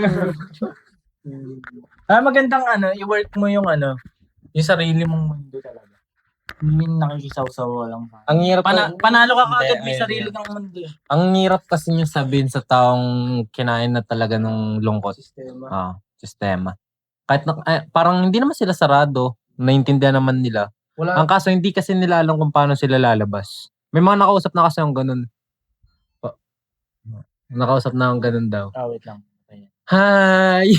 Magandang i-work mo yung yung sarili mong mundo talaga. Hindi nakikisawsaw lang. Ang hirap Panalo ka kagad, Hindi, may ayun, sarili yun. kang mundo. Ang hirap kasi niya sabihin sa taong kinain na talaga ng lungkot. Sistema. Kahit parang hindi naman sila sarado, naiintindihan naman nila. Wala. Ang kaso hindi kasi nila alam kung paano sila lalabas. May mga nakausap na kasi yung ganun. Nakausap na akong ganun daw. Wait lang. Hi!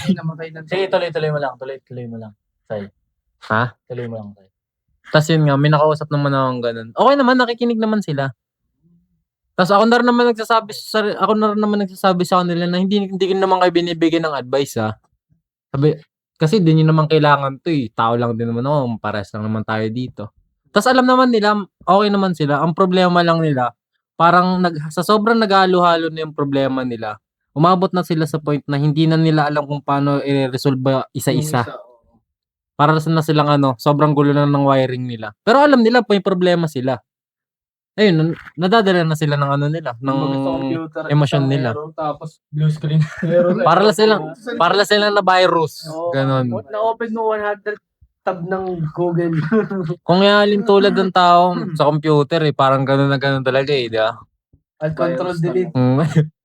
Sige, tuloy mo lang. Tuloy mo lang. Say. Ha? Tuloy mo lang. Say. Tapos yun nga, may nakausap naman akong ganun. Okay naman, nakikinig naman sila. Tas ako na rin naman nagsasabi sa kanila na hindi ko naman kayo binibigyan ng advice, Sabi kasi di niyo naman kailangan 'to, tao lang din naman ako, parehas lang naman tayo dito. Tas alam naman nila, okey naman sila, ang problema lang nila parang sa sobrang naghalo-halo na yung problema nila, umabot na sila sa point na hindi na nila alam kung paano ireresolba isa-isa. Para na silang sobrang gulo na ng wiring nila. Pero alam nila may problema sila. Ayun, nadadala na sila ng nila, ng emosyon nila. Tapos blue screen. Para lang silang na virus, gano'n. Na-open mo 100 tab ng Google. Kung yaling tulad ng tao sa computer, parang gano'n na gano'n talaga, di ba? Alt control delete.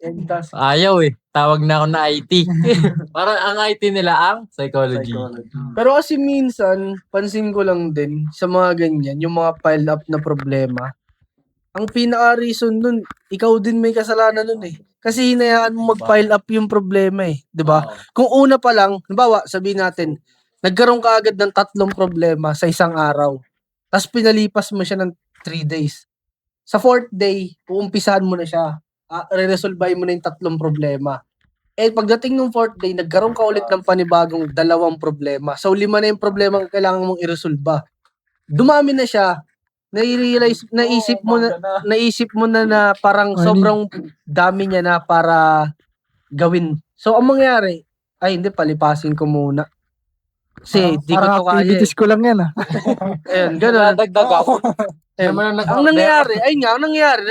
End task. Ayaw tawag na ako na IT. Parang ang IT nila ang psychology. Pero kasi minsan, pansin ko lang din sa mga ganyan, yung mga piled up na problema, ang pinaka-reason nun, ikaw din may kasalanan nun Kasi hinayaan mo mag-pile up yung problema 'di ba? Kung una pa lang, halimbawa, sabihin natin, nagkaroon ka agad ng 3 problema sa isang araw. Tapos pinalipas mo siya ng 3 days. Sa 4th day, uumpisahan mo na siya. Re-resolvein mo na yung 3 problema. Pagdating ng 4th day, nagkaroon ka ulit ng panibagong 2 problema. So 5 na yung problema na kailangan mong iresolba. Dumami na siya. Naisip mo na parang sobrang dami niya na para gawin. So ang mangyari, hindi, palipasin ko muna. Kasi di ko Parang to kaya. activities ko lang yan Ayun, gano'n. Nadagdag ako. Ang nangyari,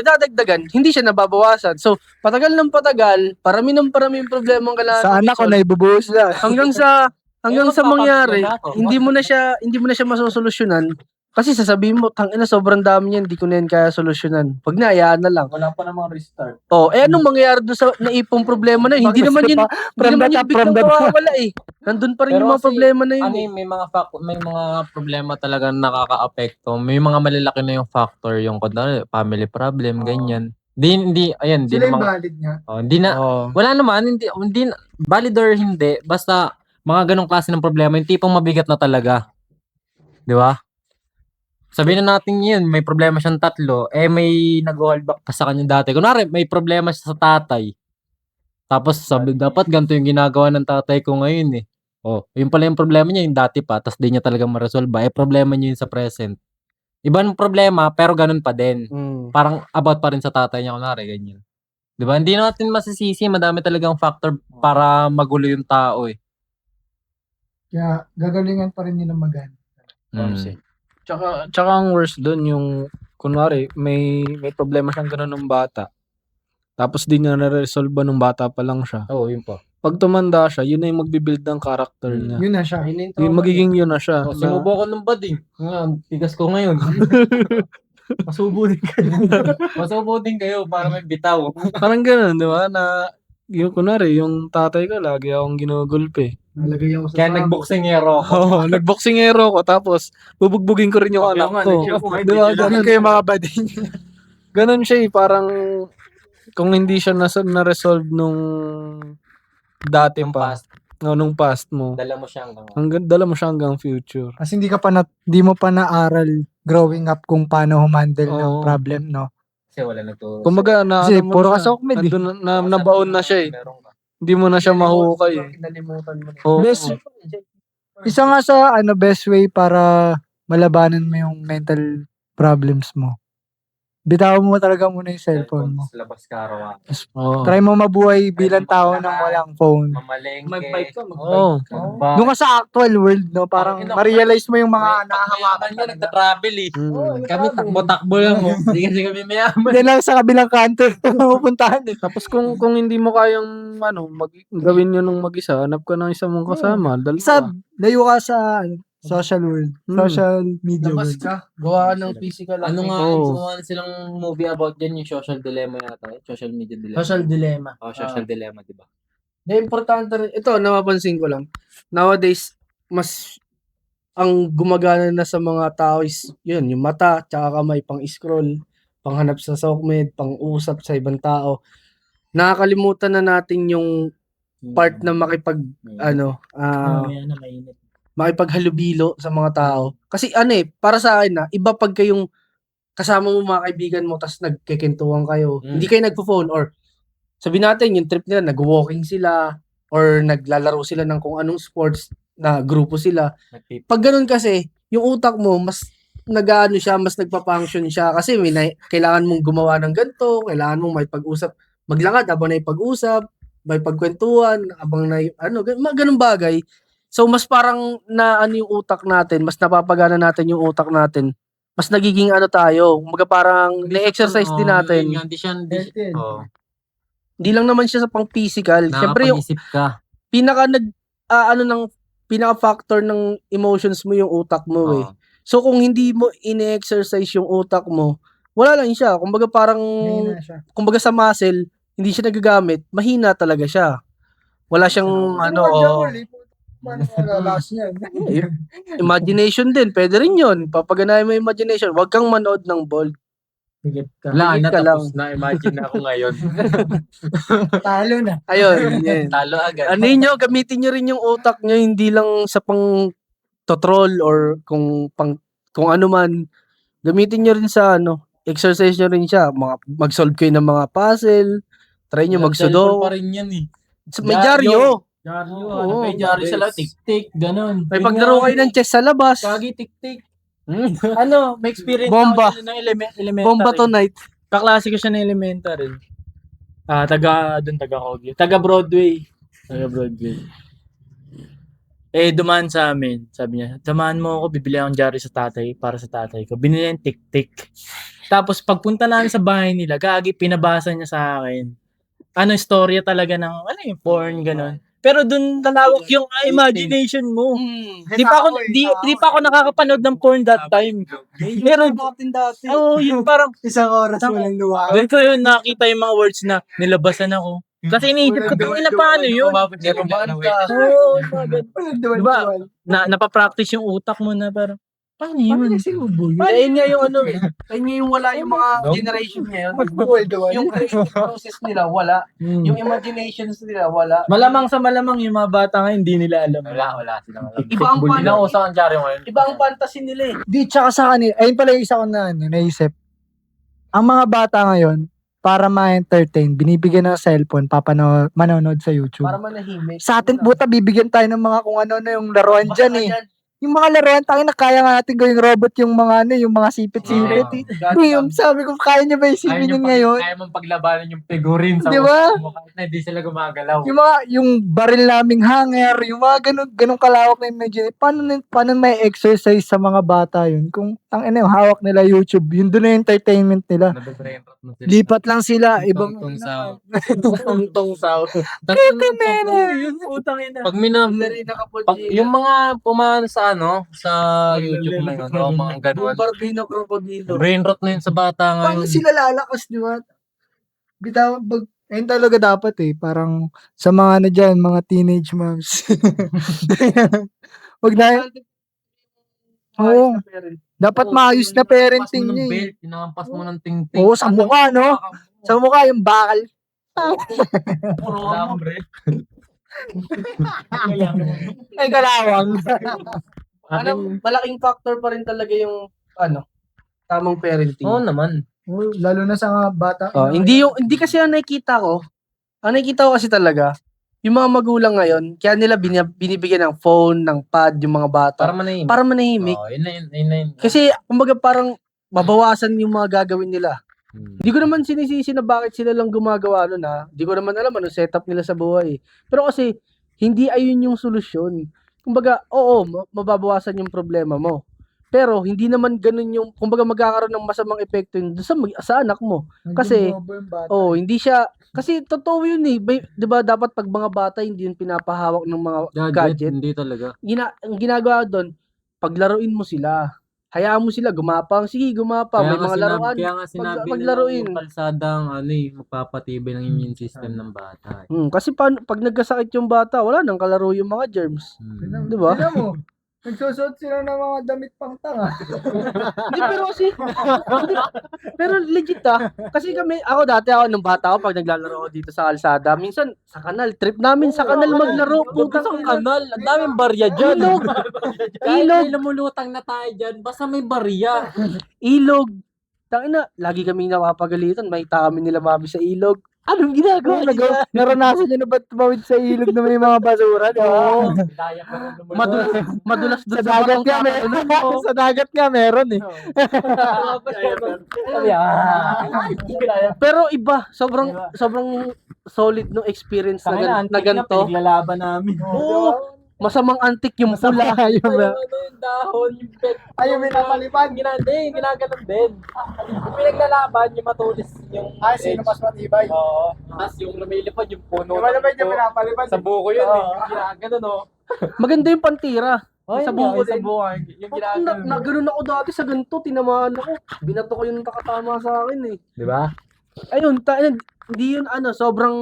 nadadagdagan, hindi siya nababawasan. So, patagal ng patagal, parami yung problema ang kailangan. Sa anak ko na ibubuhos na. Hanggang sa mangyari, hindi mo na siya masosolusyonan. Kasi sasabihin mo, tangina, sobrang dami niyan, hindi ko na yan kaya solusyonan. Pag hayaan na lang. Wala pa namang restart. Anong mangyayari doon sa naipong problema na yun? Hindi naman yun biglang mawawala Nandun pa rin yung mga problema na yun. May mga problema talaga nakakaapekto. May mga malalaki na yung factor, yung family problem, ganyan. Hindi Sila yung naman, valid nga. wala naman, hindi valid or hindi, basta mga ganong klase ng problema, yung tipong mabigat na talaga. Di ba? Sabihin na natin yun, may problema siyang 3, may nag-hold back pa sa kanya dati. Kunwari, may problema siya sa tatay. Tapos sabi, dapat ganito yung ginagawa ng tatay ko ngayon yun pala yung problema niya, yung dati pa, tapos di niya talaga ma-resolve. Problema niya yun sa present. Ibang problema, pero ganun pa din. Parang about pa rin sa tatay niya, kunwari, ganyan. Diba? Hindi natin masisisi, madami talagang factor para magulo yung tao Kaya gagalingan pa rin nila magana. Tsaka ang worst doon yung kunwari may problema siyang ganun ng bata. Tapos di niya na-resolve nung bata pa lang siya. Oo, yun po. Pag tumanda siya, yun na yung magbi-build ng character niya. Yun na siya. Magiging yun na siya. Sinubo ko ng bading. Tigas ko ngayon. Masubo din kayo para may bitaw. Parang ganun, di ba? Na yung kunwari, yung tatay ko lagi akong ginugulpe. Nalagay ako sa Kaya nagboksingero ako. Nagboksingero ko tapos bubugbugin ko rin yung anak ko. Di ba? Ganun kayo mga bading. Ganun siya parang kung hindi siya na-resolve nung dati Yung pa. past. Nung past mo. Dala mo siya hanggang Dala mo siya hanggang future. Kasi hindi mo pa naaral growing up kung paano humandle ng problem, no? kasi wala nagturo. Kumbaga, Kasi puro ka sokmed nabaon na siya Hindi mo na siya mahukay Kinalimutan mo. Isa nga sa best way para malabanan mo yung mental problems mo. Bitawan mo talaga muna yung cellphone mo. Labas ka araw. Try mo mabuhay bilang tao nang walang phone. Mamalengke. Mag-bike ka. Doon ka sa actual world, no? Parang ma-realize mo yung mga nakahawakan ka, nagta-travel Kami takbo-takbo lang Hindi kasi kami mayaman. Hindi lang sa kabilang kanto pupuntahan Tapos kung hindi mo kayang gawin yun nung mag-isa, hanap ka ng isa mong kasama. Layo ka sa social world. Social media Labas world. ka. Gawa ka ng physical. Gumawa silang movie about yan, yung social dilemma yata. Social media dilemma. Social dilemma. Social dilemma, diba? Importante rin. Ito, napapansin ko lang. Nowadays, mas ang gumagana na sa mga tao is yun, yung mata, tsaka kamay, pang-scroll, panghanap sa sokmed, pang-usap sa ibang tao. Nakakalimutan na natin yung part na makipaghalubilo sa mga tao. Kasi para sa akin iba pag kayong kasama mo mga kaibigan mo tas nagkikintuhan kayo. Mm. Hindi kayo nagpo-phone or sabihin natin yung trip nila nag-walking sila or naglalaro sila ng kung anong sports na grupo sila. Pag ganun kasi, yung utak mo mas nag-aano siya, mas nagpa-function siya kasi kailangan mong gumawa ng ganito, kailangan mong may pag-usap, maglakad habang may pag-usap, may pagkwentuhan, habang mga ganung bagay. So mas parang na ano yung utak natin, mas napapagana natin yung utak natin. Mas nagiging ano tayo, kumbaga parang na-exercise din natin. Hindi siya, Hindi lang naman siya sa pang physical. Siyempre yung nakakapag-isip ka. pinaka factor ng emotions mo yung utak mo eh. So kung hindi mo ine-exercise yung utak mo, wala lang siya. Kumbaga parang Mahina siya. kumbaga sa muscle, hindi siya nagagamit, mahina talaga siya. Wala siyang imagination din, pwede rin 'yun. Papaganahin mo yung imagination. Huwag kang manood ng ball. Wala, Higit ka natapos na. Imagine na ako ngayon. Talo na. Ayun, yan. Talo agad. Ano nyo, gamitin nyo rin yung utak nyo, hindi lang sa pang totrol or kung ano man. Gamitin nyo rin sa exercise nyo rin siya. Mag-solve kayo ng mga puzzle, try nyo Cellphone magsudo. pa rin yan eh. May dyaryo. Ano, may jari sila, tik-tik, ganun. May paglaro kayo ng chess sa labas. Kagi tik-tik. Ano, may experience Bomba. ako ng elementary. Bomba tonight. Kaklase ko siya ng elementary. Taga Kogyo. Taga Broadway. Dumaan sa amin. Sabi niya, samahan mo ako, bibili akong jari sa tatay, para sa tatay ko. Binili niya yung tik-tik. Tapos pagpunta namin sa bahay nila, pinabasa niya sa akin. Istorya talaga ng, yung porn, ganun. Pero dun talawak yung imagination mo. Di pa ako nakakapanood ng porn that time. Pero yun parang Isang oras walang luwa. doon ko yun nakita yung mga words na nilabasan ako. Kasi iniisip ko, paano yun? Oo, diba? Napapractice yung utak mo na parang, paano yun? Ayun nga yung ayun nga yung wala yung mga generation ngayon. Yung creative process nila, wala. Yung imaginations nila, wala. Malamang sa malamang yung mga bata nga hindi nila alam. Wala silang alam. Iba ang Hindi na usang ang dyaryo ngayon. Iba ang fantasy nila eh. Di, tsaka sa kanila, ayun pala yung isa ko na naisip. Ang mga bata ngayon, para ma-entertain, binibigyan ng cellphone, manonood sa YouTube. Para manahimik. Sa atin, buta, bibigyan tayo ng mga kung ano na yung laruan dyan eh. Yung mga laruan, tayo na kaya nga natin gawing robot yung mga yung mga sipit-sipit. Yung sabi ko, kaya niya ba isipin yun ngayon? Kaya mong paglabanan yung figurine sa Di ba? mo kahit na hindi sila gumagalaw. Yung baril naming hanger, yung mga ganun kalawak na imagination. Paano may exercise sa mga bata yun? Kung yung hawak nila YouTube, yun doon na entertainment nila. Nabe-brain rot na sila. Lipat lang sila, ibang Tungtong sound. Tungtong sound. Yun, utang ina. Pag yung mga pumano sa YouTube na yun, mga ganun. Barbino krokodilo. Brain rot na yun sa bata paano ngayon. sila lalakas, di ba? Ayun talaga dapat eh. Parang sa mga dyan, mga teenage moms. Wag na. Oo. Dapat maayos na parenting niya eh. Pinampas mo ng ting-ting. Oo, sa mukha, no? Sa mukha yung bakal. Puro hambre. Ay, kalawang. Malaking factor pa rin talaga yung tamang parenting. Oo naman. Lalo na sa mga bata. Hindi kasi ang nakikita ko. Ang nakikita ko kasi talaga, yung mga magulang ngayon, kaya nila binibigyan ng phone, ng pad, yung mga bata. Para manahimik. Para manahimik. Oo, yun na yun. Kasi, kumbaga parang mabawasan yung mga gagawin nila. Hindi ko naman sinisisi na bakit sila lang gumagawa nun ha. Hindi ko naman alam ano setup nila sa buhay. Pero kasi, hindi ayun yung solusyon. Kumbaga, oo, mababawasan yung problema mo. Pero, hindi naman ganun yung, kumbaga magkakaroon ng masamang epekto yun sa anak mo. Kasi, hindi siya, kasi totoo yun eh. Di ba dapat pag mga bata, hindi yun pinapahawak ng mga gadget. Hindi talaga. Ang ginagawa doon, paglaruin mo sila. Hayaan mo sila, gumapang. Sige, gumapang. May mga laruan. Kaya nga sinabi paglaruin. yung kalsadang magpapatibay ng immune system ng bata. Kasi pag nagkasakit yung bata, wala nang kalaro yung mga germs. Di ba? Tignan mo. Nagsusot sila ng mga damit pang tanga. Hindi, pero kasi, pero legit kasi ako dati nung bata ako, pag naglalaro ako dito sa kalsada, minsan sa kanal, trip namin sa kanal maglaro. Putang kanal, ang daming barya dyan. Ilog. Kahit may lumulutang na tayo dyan, basta may barya. Ilog. Tangina, lagi kaming napapagalitan, makita kami nila mami sa ilog. Anong ginagawa nila? Naranasan nyo na ba tumawid sa ilog na may mga basura? Di ba? Madulas Sa doon dagat nga meron. Sa dagat nga meron eh. Pero iba, sobrang solid no experience na, na ganito. Pinaglalaban namin. Oo, masamang antik yung pula. Yung dahon, yung pet. Ayun, may napalipad. Ginaganon din. Yung pinaglalaban, yung matulis yung edge. matibay? Oo. Tapos yung lumilipad, yung puno. Yung malapad yung pinapalipad. Sa buko yun eh. Yung ginaganon oh. Maganda yung pantira. Sa buko Sa din. buko. Yung ginaganon. Naganoon ako dati sa ganito, tinamaan ako. Binato ko yung nakatama sa akin eh. Di ba? Ayun, hindi yun sobrang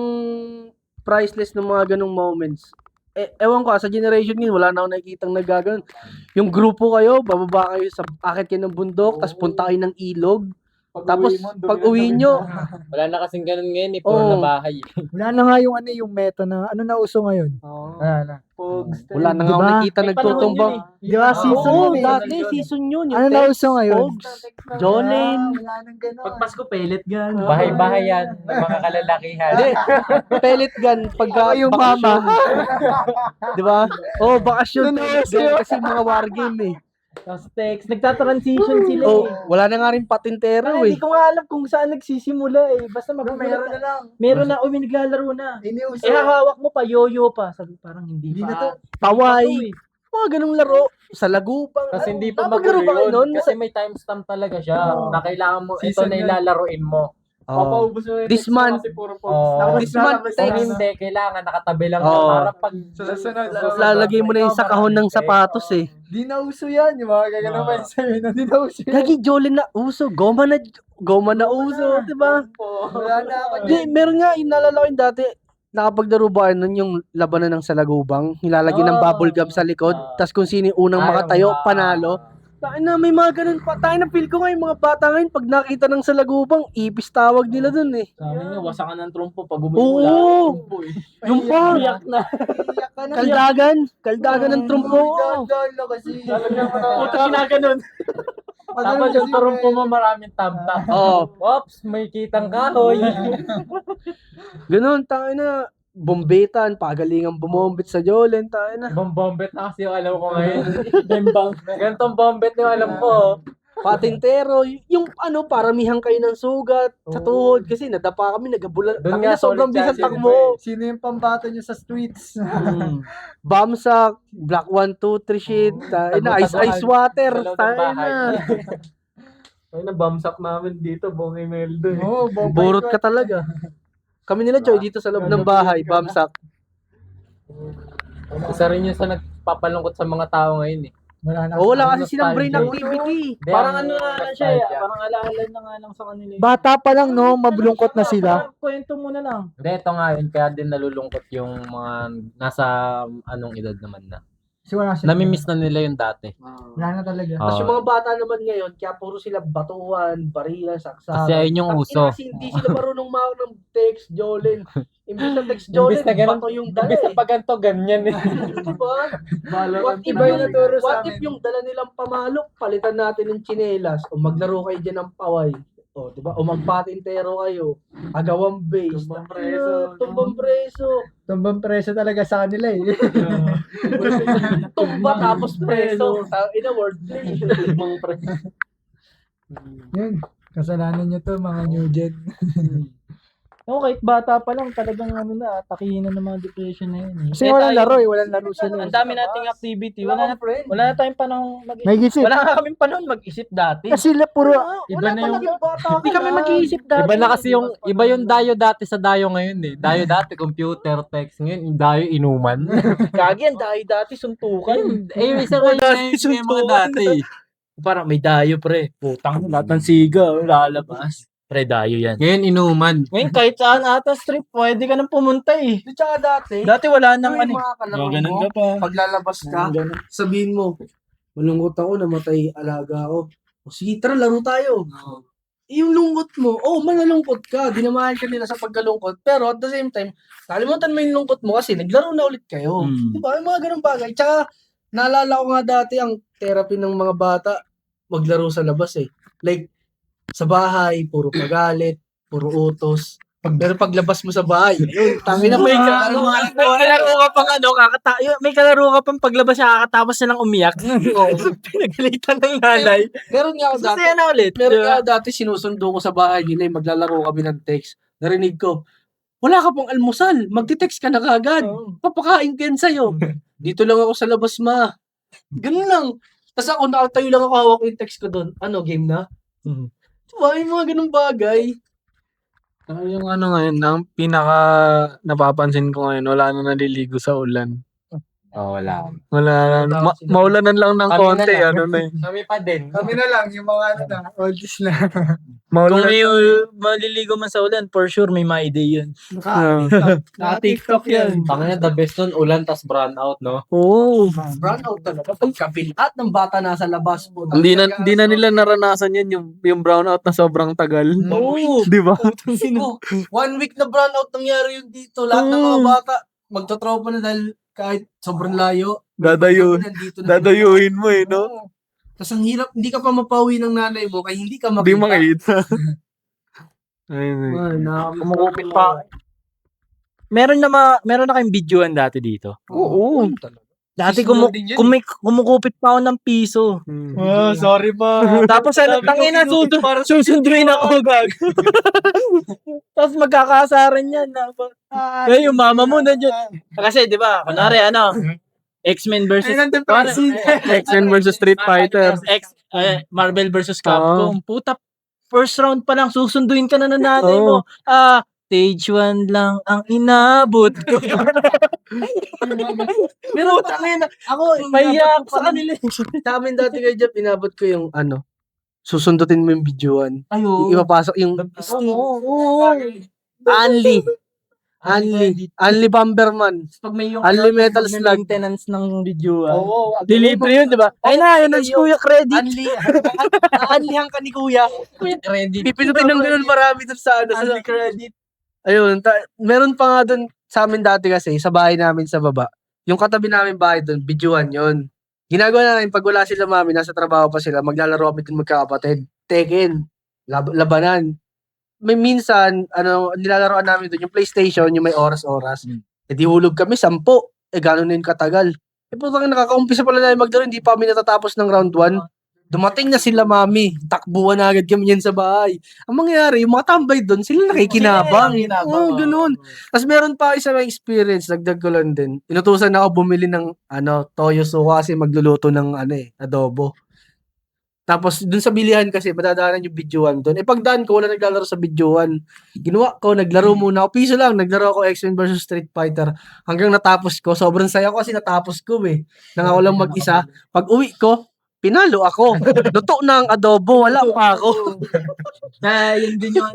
priceless ng mga ganong moments. Ewan ko, sa generation ngayon, wala na akong nakikitang nagaganon. Yung grupo kayo, bababa kayo sa akit kayo ng bundok, tapos punta kayo ng ilog. Tapos, pag uwi nyo, Wala na kasing ganun ngayon eh. Puro Oo. na bahay. Wala na nga yung yung meta na ano na uso ngayon. Wala na. wala na nga ako Diba? nakita nagtutumbang. Di ba season Oo, yun eh. dati, season yun. Yung Ano na Tex, uso ngayon? Pogs, Jolene. Wala nang gano'n. Pag Pasko, pellet gun. Bahay-bahay yan. Ng mga kalalakihan. Hindi, pellet gun pagka Ako yung mama. Di ba? Oh, bakasyon. Doon pellet uso. gun kasi mga war game eh. Tapos text, nagta-transition sila Oh, eh. wala na nga rin patintero Hindi eh. ko nga alam kung saan nagsisimula eh. Basta Meron na lang. Meron na, may naglalaro na. Iniuso. Hawak mo pa, yo-yo pa. Sabi parang hindi Hindi pa. na to. Paway. Ito eh. Mga ganong laro. Sa lagupang. Kasi hindi pa Napaglaro magulo ba kayo yun. nun? Kasi may timestamp talaga siya. Oo. Na kailangan mo, ito Season na yun. ilalaroin mo. Oh. This month. Oh, This month, Kung text. hindi, kailangan nakatabi lang Oo. para pag Sa susunod. Lalagay mo na yung sa kahon ng sapatos eh. Di na uso yan. Yung mga gagano pa sa'yo na di na uso yan. Lagi Jolene na uso. Goma na uso. Diba? Wala na ako Hindi, meron nga, yung naalala ko yung dati, nakapaglaro ba kayo nun yung labanan ng salagubang, nilalagyan ng bubble gum sa likod, tas kung sino yung unang makatayo, panalo. Tayo na, may mga ganun pa. Tayo na, feel ko nga yung mga bata ngayon, pag nakita ng salagubang, ipis tawag nila dun eh. Sabi niya, wasakan ng trumpo pag Oo. trumpo eh. Yung pa, Iyak na. Iyak ka na. kaldagan ng trumpo. Dahan lang kasi. Puta kinaganon. tapos yung turumpo mo maraming tab-tab. Oo. Oops, may kitang kahoy. Ganun, tayo na, bombetan, pagalingang bumombit sa Jolene, tayo na. Ibang bombet na kasi yung alam ko ngayon. Bembang. Ganitong bombet na yung alam ko. Patintero, yung paramihan kayo ng sugat sa tuhod kasi nadapa kami, nagabulan. Doon Tangina, nga, sobrang solid bisan chance takbo. Sino yung pambato nyo sa streets? Bamsak, Black 1, 2, 3 shit, ice water, Sa loob ng tayo bahay. na. Ay, nabamsak namin dito, buong Imeldo. Oo, Burot ka talaga. Kami nila, Joy, dito sa loob ng bahay, Bamsak. Isa rin yun sa nagpapalungkot sa mga tao ngayon eh. Wala na. O, wala kasi silang brain nostalgia. activity. Parang ano na lang siya eh. Parang alaala na nga lang sa kanila eh. Bata pa lang no, mabulungkot na sila. Parang kwento mo na lang. Hindi, ito nga yun. Kaya din nalulungkot yung mga nasa anong edad naman na. Kasi wala sila. Namimiss na nila yung dati. Wala na talaga. Tapos yung mga bata naman ngayon, kaya puro sila batuan, barilan, saksakan. Kasi ayun yung Ang uso. ina, kasi hindi sila marunong mawag ng text, Jolene. Imbis na text, Jolene, Imbis na ganun- bato yung dala Imbis eh. na pag ganito, ganyan eh. Diba? What if, Iba yung naturo sa what amin. if yung dala nilang pamalok, palitan natin ng tsinelas, o maglaro kayo dyan ng paway. O, diba? O magpatintero kayo. Agawang base. Tumbang preso. Tumbang preso talaga sa kanila eh. Tumba tapos preso. In a word play. Tumbang preso. Yun. Kasalanan nyo to mga new gen. Oo, kahit bata pa lang, talagang ano na, takihin na ng mga depression na yun eh. Kasi Eh, walang tayo, laro eh. Walang laro sila. Ang dami nating activity. Wala na tayong panahon mag-isip. May gisip. Wala nga kaming panahon mag-isip dati. Kasi sila puro Iba na yung Hindi kami mag-iisip dati. Iba na kasi iba yung dayo dati sa dayo ngayon eh. Dayo dati computer, text ngayon, yung dayo inuman. Kagi yan, dati suntukan. Eh, isa ko yung mga dati. Parang may dayo pre. Putang lahat ng siga, lalabas. Pre, dayo yan. Ngayon inuman. Ngayon, kahit saan ata strip, pwede ka nang pumunta eh. Di tsaka dati, Dati wala nang yung ano. mga kalaro Ganun mo, ka pa. paglalabas ka, sabihin mo, malungkot ako, namatay alaga ako. O sige, tara, laro tayo. Yung lungkot mo, manalungkot ka, dinamahan ka nila sa pagkalungkot, pero at the same time, kalimutan mo yung lungkot mo kasi naglaro na ulit kayo. Mm. Diba? Yung mga ganun bagay. Tsaka, naalala ko nga dati ang therapy ng mga bata, maglaro sa labas eh. Like, Sa bahay, puro pagalit, puro utos. Pero paglabas mo sa bahay, yun, tangina May mo kalaro ka pang may kalaro ka pang paglabas siya kakatapos na lang umiyak. Pinagalitan ng nanay. Meron nga ako dati. Masaya na ulit. Meron Diba? nga ako dati sinusundo ko sa bahay nila, maglalaro kami ng text. Narinig ko, wala ka pang almusal, magte-text ka na kagad. Papakain ko yan sa'yo. Dito lang ako sa labas, ma. Ganun lang. Tapos ako, nakatayo lang ako, hawak yung text ko doon. Ano, game na? Diba, yung mga ganung bagay. Yung ano ngayon, ang pinaka napapansin ko ngayon, wala na naliligo sa ulan. Wala. Wala na. Maulanan lang ng Kami na konti, lang. ano na eh. Kami pa din. Kami na lang, yung mga ano na, oldies na. Kung Maulanan. may maliligo man sa ulan, for sure may ma-idea yun. Naka-TikTok yan. Tangina, the best nun, ulan tas brown out, no? Oo. Brown out talaga. Pagkabilat ng bata nasa labas po. Hindi na nila naranasan yan, yung brownout na sobrang tagal. Oo. Di ba? Oh, 1 week na brown out nangyari yun dito. Lahat ng mga bata, magtotropa na dahil kahit sobrang layo. Dadayuhin mo eh, no? Tapos ang hirap, hindi ka pa mapauwi ng nanay mo kaya hindi ka Hindi makita. makita. Ayun eh. Kumukupit pa. Meron na kayong videoan dati dito. Oo. Dati Seasonal din yun kumukupit pa ako ng piso. Sorry pa. Tapos tangina susunduin ako gag. Tapos magkakasaran yan. Kaya yung mama mo nandiyan. Kasi 'di ba, kunwari X-Men versus X-Men versus Street Fighter. Marvel versus Capcom. Puta, first round pa lang susunduin ka na ng nanay mo. Stage 1 lang ang inabot ko. Pero tangina, ako, Mahiya ako sa kanila. Sa amin dati kay Jeff, inabot ko yung susundutin mo yung videoan. Ayo. Ipapasok yung Unli Bomberman. Pag may yung Unli Metal Slug. maintenance ng video. Oo. Delivery yun, di ba? Ay na, yun ang kuya credit. Unlihan ka ni Kuya. Ready. Pipinutin ng ganun marami dun sa Unli credit. Ayun, meron pa nga dun sa amin dati kasi, sa bahay namin sa baba. Yung katabi namin bahay dun, videoan yon. Ginagawa namin, pag wala sila mami, nasa trabaho pa sila, maglalaro kami dun magkakapatid. Tekken, labanan. May minsan, nilalaroan namin dun, yung PlayStation, yung may oras-oras. Eh di hulog kami, 10. Gano'n na yun katagal. Putang nakakaumpisa pala namin maglaro, hindi pa kami natatapos ng round 1. Dumating na sila mami, takbuhan na agad kami yan sa bahay. Ang mangyayari, yung mga tambay doon, sila nakikinabang. Oo, ganun. Tapos meron pa isa may experience, dagdag ko lang din. Inutusan ako bumili ng toyo suka kasi magluluto ng adobo. Tapos dun sa bilihan kasi, madadaanan yung videoan doon. Pagdaan ko, wala naglalaro sa videoan. Ginawa ko, naglaro muna ako. Piso lang, naglaro ako X-Men versus Street Fighter. Hanggang natapos ko, sobrang saya ko kasi natapos ko Nang ako lang mag-isa. Pag uwi ko, pinalo ako. Luto na ang adobo, wala pa ako. Yun din yung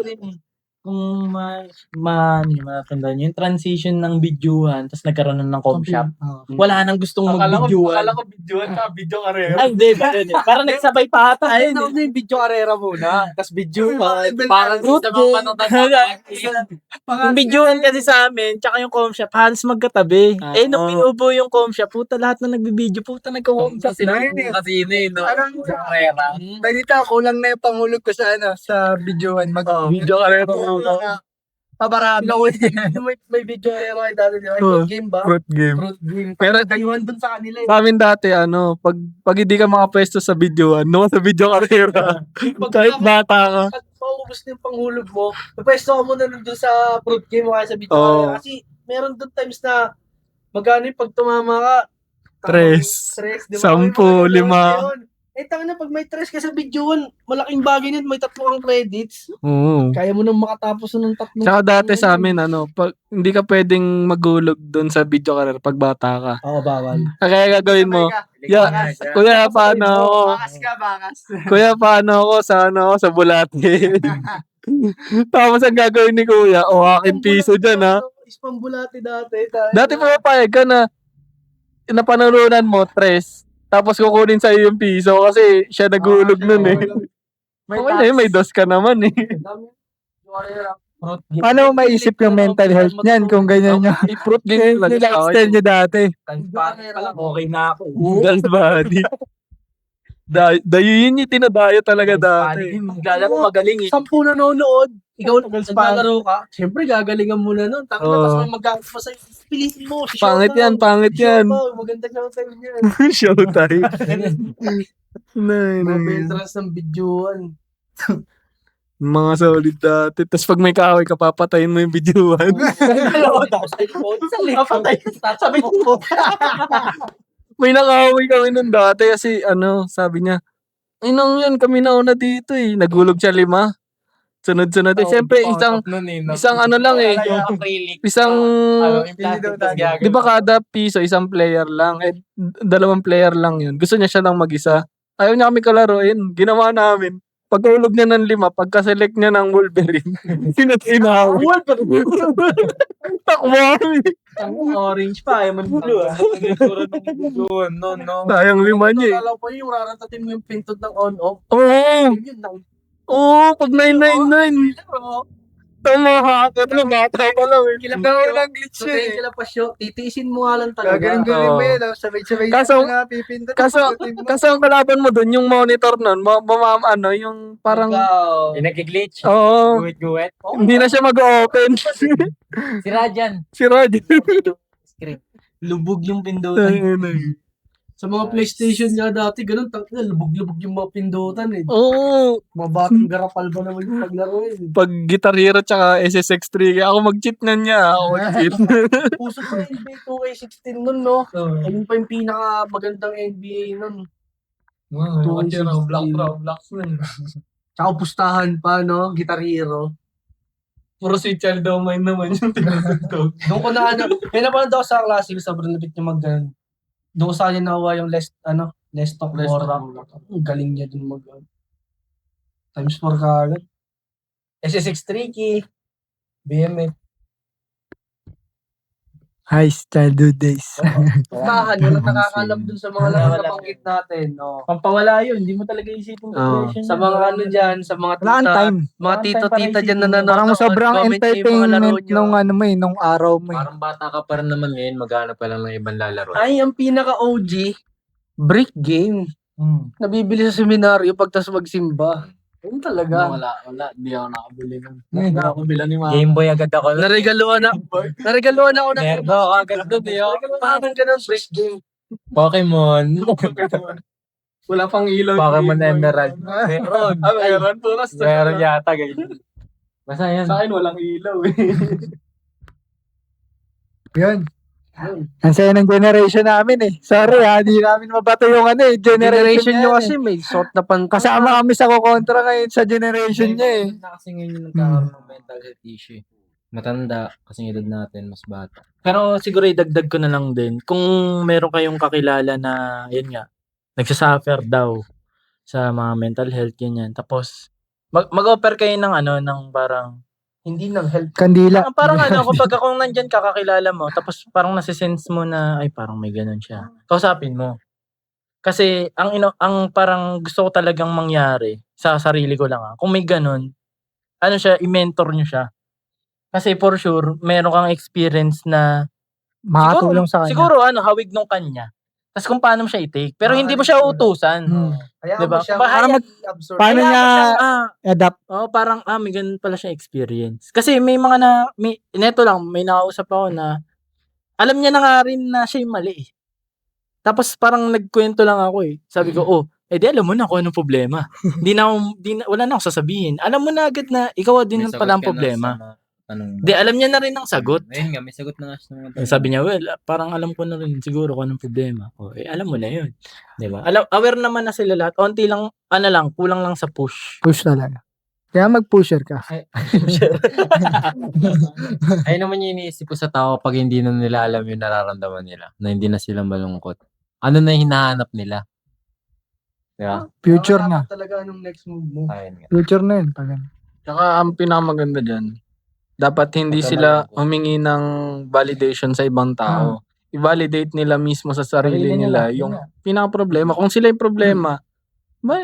kung matandaan yung transition ng videohan tapos nagkaroon na ng com shop. Wala nang gustong mag-videohan. ko videoan ka, video karera. Ay, hindi. Parang nagsabay pa ata. Ayun na yung video karera muna. Tapos videohan. Parang sa mga panotan. Yung videohan kasi sa amin, tsaka yung com shop, halos magkatabi. Nung pinubo yung com shop, puta lahat na nagbibideo, puta nagka-com shop na. Kasi no? Parang, Karera. balita, kulang na yung pangulog ko sa videoan. Video karera. Paparami. May video karera kayo dati. Game ba? Fruit game. Fruit game. Pero Kayuhan dun sa kanila. sa amin dati, pag hindi ka makapwesto sa videoan, sa video karera. Kahit bata ka. At paubos na yung panghulog mo, pwesto ka muna nandun sa fruit game o kaya sa video Oo. karera. Kasi meron dun times na magkano yung pag tumama ka, Tres. di ba? Sampu, May mga 5. yun. Tangin na pag may 3 ka sa videoan, malaking bagay nito, may 3 kang credits. Oo. Kaya mo nang makatapos ng 3. Tsaka dati sa amin, pag, hindi ka pwedeng magulog doon sa video karera pag bata ka. Oo, bawal. Kaya gagawin mo, kuya, paano ako? Bakas. Kuya, paano ako sa bulate? Tapos ang gagawin ni kuya, aking piso dyan, ha? Ispambulati dati. Dati pumapayag ka na napanalunan mo, 3. Tapos kukunin sa'yo yung piso kasi siya nagulog nun eh. Okay na yun, may dos ka naman eh. Paano mo maisip yung mental health niyan kung ganyan nyo? I-fruit game lang. Nila-extend nyo dati. Okay na ako. Girls body. Yun yung tinadayo talaga dati. Maglalaro magaling eh. 10 nanonood, ikaw Tagal naglalaro ka, syempre gagalingan mo na nun. Tapos Oo. may mag-out pa sa'yo, piliin mo, si Pangit Showtime. yan, pangit Si yan. Showtime, maganda Showtime yan. Showtime. Mga veterans ng videoan. Mga solid dati. Tapos pag may kaaway ka, papatayin mo yung videoan. Papatay. Sabi ko. May nakaaway kami nun dati kasi sabi niya, inong yan, kami nauna dito eh. Nagulog siya 5. Sunod-sunod eh. Siyempre, isang ano lang eh. Isang, di ba kada piso, isang player lang. Eh, 2 player lang yun. Gusto niya siya lang mag-isa. Ayaw niya kami kalaruin. Ginawa namin. Pagkaulog niya ng 5, pagka-select niya ng Wolverine, pinatay na ako. Takbo kami. Orange pa. Ayaw man blue ah. Sayang 5 niya eh. Nalala ko yung raratatin mo yung pindot ng on-off. Oo. Yun lang. Oo, pag 999. Tama hacker lang, bata pa lang eh. Gawin ng glitch So, eh. sila pa siya, titiisin mo nga lang talaga. Gagaling mo Oo. yun. Sabay-sabay Kaso- na pipindot. Kaso ang kalaban mo dun, yung monitor nun, yung parang, Nag-glitch. oo, Guwit-guwit. hindi na siya mag-open. Si Rajan. Si Roger. Screen. Lubog yung pindutan. Sa mga PlayStation nga dati, ganun, lubog-lubog yung mga pindutan eh. Oo. Mga batang garapal ba naman yung paglaro eh. Pag Guitar Hero tsaka SSX3, ako mag-cheat na niya. Ako mag-cheat. Puso pa yung NBA 2K16 nun, no? Ayun pa yung pinaka-magandang NBA nun. Roblox na yun. Tsaka pustahan pa, no? Guitar Hero. Puro si Child of Mine naman yung tinatugtog. Doon ko na, may napanood ako sa klase ko, sobrang lapit niya mag-ganun. Doon ko sa kanya nakuha yung less talk, more rap. Ang galing niya dun times 4 ka agad. SSX Tricky, BMX. Highest childhood days. Pustahan, walang nakakalam dun sa mga laro na banggit natin. No? Pampawala yun. Hindi mo talaga isipin depression. Sa mga ano dyan, sa mga Wala kang time. mga tito-tita dyan na nanonood. Parang sobrang comment kayo yung mga laro entertainment nyo. nung araw mo eh. Parang bata ka pa rin naman ngayon, maghanap pa lang ng ibang lalaro. Ay, ang pinaka-OG, brick game. Nabibili sa seminaryo pagtas magsimba. Ayun talaga. Wala. Di ako nakabili nun. Hindi ako bila ni Mama. Game Boy agad ako. Naregaluhan ako ng Merdo, agad doon eh. parang ganun brick game. Pokemon. Wala pang ilaw. Pokemon Emerald. Meron. Meron po. Meron yata ganyan. Basta yan. Sa akin walang ilaw eh. Yun. Ang saya ng generation namin eh. Sorry ha, di namin mabato yung Generation nyo niya kasi may short na pan. Kasama kami sa kukontra ngayon sa generation niya eh. Na kasi ngayon yung nagkakaroon ng mental health issue. Matanda kasi yung edad natin, mas bata. Pero siguro idagdag ko na lang din. Kung meron kayong kakilala na, yun nga, nagsasuffer daw sa mga mental health, ganyan. Tapos, mag-offer kayo ng ng parang, Hindi ng help. Kandila. parang kapag kung nandyan kakakilala mo, tapos parang nasisense mo na, ay parang may ganun siya. Kausapin mo. Kasi, ang parang gusto ko talagang mangyari, sa sarili ko lang kung may ganun, i-mentor nyo siya. Kasi for sure, meron kang experience na, Makatulong sa kanya. siguro hawig nung kanya. Tapos kung paano mo siya i-take. Pero hindi mo siya utusan. Kaya Diba? mo siya Para absorb. Paano niya adapt? parang may ganun pala siya experience. Kasi may mga neto lang, may nakausap ako na alam niya na nga rin na siya yung mali eh. Tapos parang nagkwento lang ako eh. Sabi ko, di alam mo na kung anong problema. Wala na akong sasabihin. Alam mo na agad na ikaw din May pala ang sagot ka na problema. sa mga tanong mo. Di, alam niya na rin ang sagot. Ayun nga, may sagot na nga siya. ng mga tanong. Sabi niya, parang alam ko na rin siguro kung anong problema. Alam mo na yun. Di ba? Aware naman na sila lahat. Onti lang, kulang lang sa push. Push talaga. Kaya mag-pusher ka. Ayun naman yung iniisip ko sa tao pag hindi na nila alam yung nararamdaman nila. Na hindi na sila malungkot. Ano na yung hinahanap nila? Diba? Future na. Talaga anong next move mo. Ayun nga. Future na yun. Pag Tsaka ang pinakamaganda dyan, dapat hindi sila humingi ng validation sa ibang tao. I-validate nila mismo sa sarili nila yung pinaka-problema. Kung sila yung problema,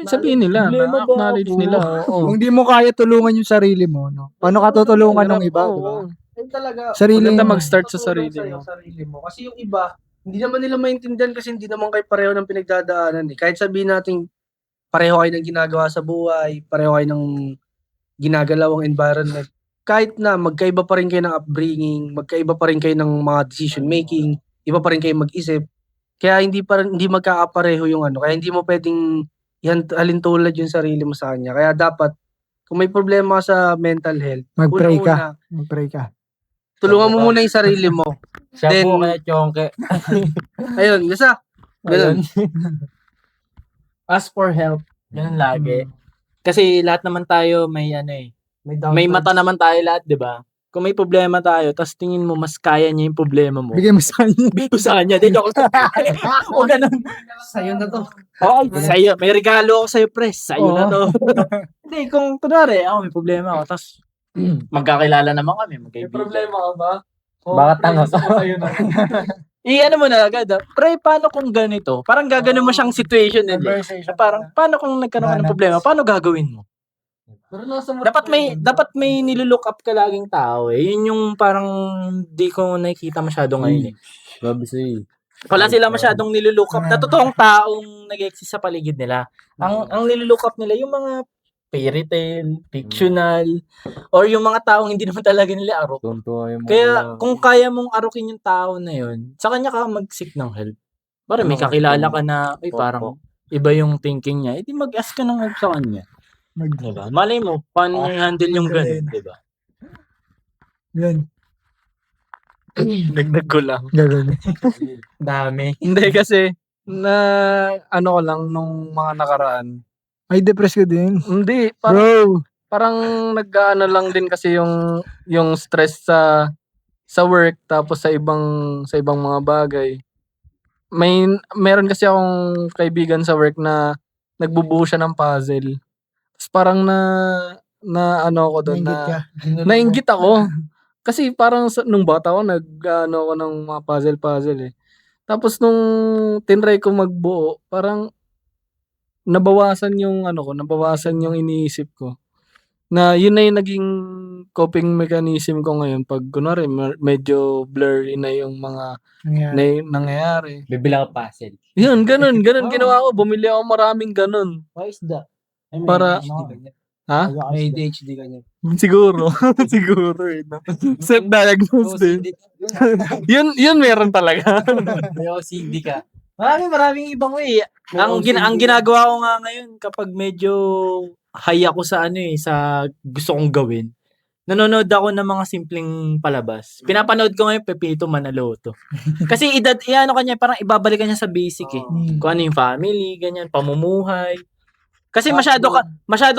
sabihin nila, acknowledge nila. Kung di mo kaya tulungan yung sarili mo, no? Paano ka tutulungan ng iba, di ba? Ayun talaga. Sarili Maganda mo. mag-start sa Tutulong sarili sa'yo, mo. sarili mo. Kasi yung iba, hindi naman nila maintindihan kasi hindi naman kayo pareho ng pinagdadaanan eh. Kahit sabihin natin pareho kayo ng ginagawa sa buhay, pareho kayo ng ginagalawang environment. Kahit na magkaiba pa rin kayo ng upbringing, magkaiba pa rin kayo ng mga decision making, iba pa rin kayo mag-isip. Kaya hindi magkakapareho yung ano. Kaya hindi mo pwedeng halin tulad yung sarili mo sa kanya. Kaya dapat, kung may problema ka sa mental health, Mag-pray ka. una-una, Mag-pray ka. tulungan mo muna yung sarili mo. Siya Then- po kaya Chongke. Ayun, basta. Ganun. Ask for help. Ganun lagi. Mm. Kasi lahat naman tayo may may mata naman tayo lahat, 'di ba? Kung may problema tayo, tas tingin mo mas kaya niya yung problema mo. Bigay mo sa kanya. Bigay sa kanya. Di joke. O ganun. Sa'yo na to. Oo, sa'yo. May regalo ako sa'yo, pre. Sa'yo na to. Hindi, kung kunwari, ako may problema ako, tas magkakilala naman kami, magkaibigan. ka ba? Baka tanga ka. I-ano mo na agad, pre, paano kung ganito? Parang gaganon mo siyang situation nila. Parang, paano kung nagkaroon ka ng problema? Paano gagawin mo? Dapat may nilulook up ka laging tao eh. Yun yung parang di ko nakikita masyado ngayon eh. Grabe sa'yo. Wala sila masyadong nilulook up na totoong taong nag-exist sa paligid nila. Ang nilulook up nila yung mga fairy tale, fictional, or yung mga taong hindi naman talaga nila arok. Tuntua yung Kaya kung kaya mong arukin yung tao na yun, sa kanya ka mag-seek ng help. Para may kakilala ka na, ay parang iba yung thinking niya, edi mag-ask ka ng help sa kanya. Diba? Malay mo, paano niya handle yung ganun, diba? Yun. Dagdag ko lang. Gagawin. Dami. Hindi kasi, na ano ko lang nung mga nakaraan. Ay, depress ko din. Hindi, Bro. parang nag-ano lang din kasi yung stress sa work tapos sa ibang mga bagay. Meron kasi akong kaibigan sa work na nagbubuo siya ng puzzle. Tapos parang na ano ako doon Nainggit ka. nainggit ako. Kasi parang nung bata ako nag-ano ako ng mga puzzle eh. Tapos nung tinry ko magbuo, parang nabawasan yung iniisip ko. Na yun na yung naging coping mechanism ko ngayon pag kunwari medyo blurry na yung mga nangyayari. Bibila ka puzzle. Yun, ganun ginawa ko. Bumili ako maraming ganun. Why is that? Para, ha? May ADHD ka niya. Siguro. Siguro eh. No? Self-diagnose din. yun meron talaga. May OCD ka. Maraming ibang way. Ang ginagawa ko nga ngayon kapag medyo high ako sa sa gusto kong gawin. Nanonood ako ng mga simpleng palabas. Pinapanood ko ngayon Pepito Manaloto. Kasi kanya, parang ibabalik niya sa basic eh. Kung ano yung family, ganyan, pamumuhay. Kasi masyado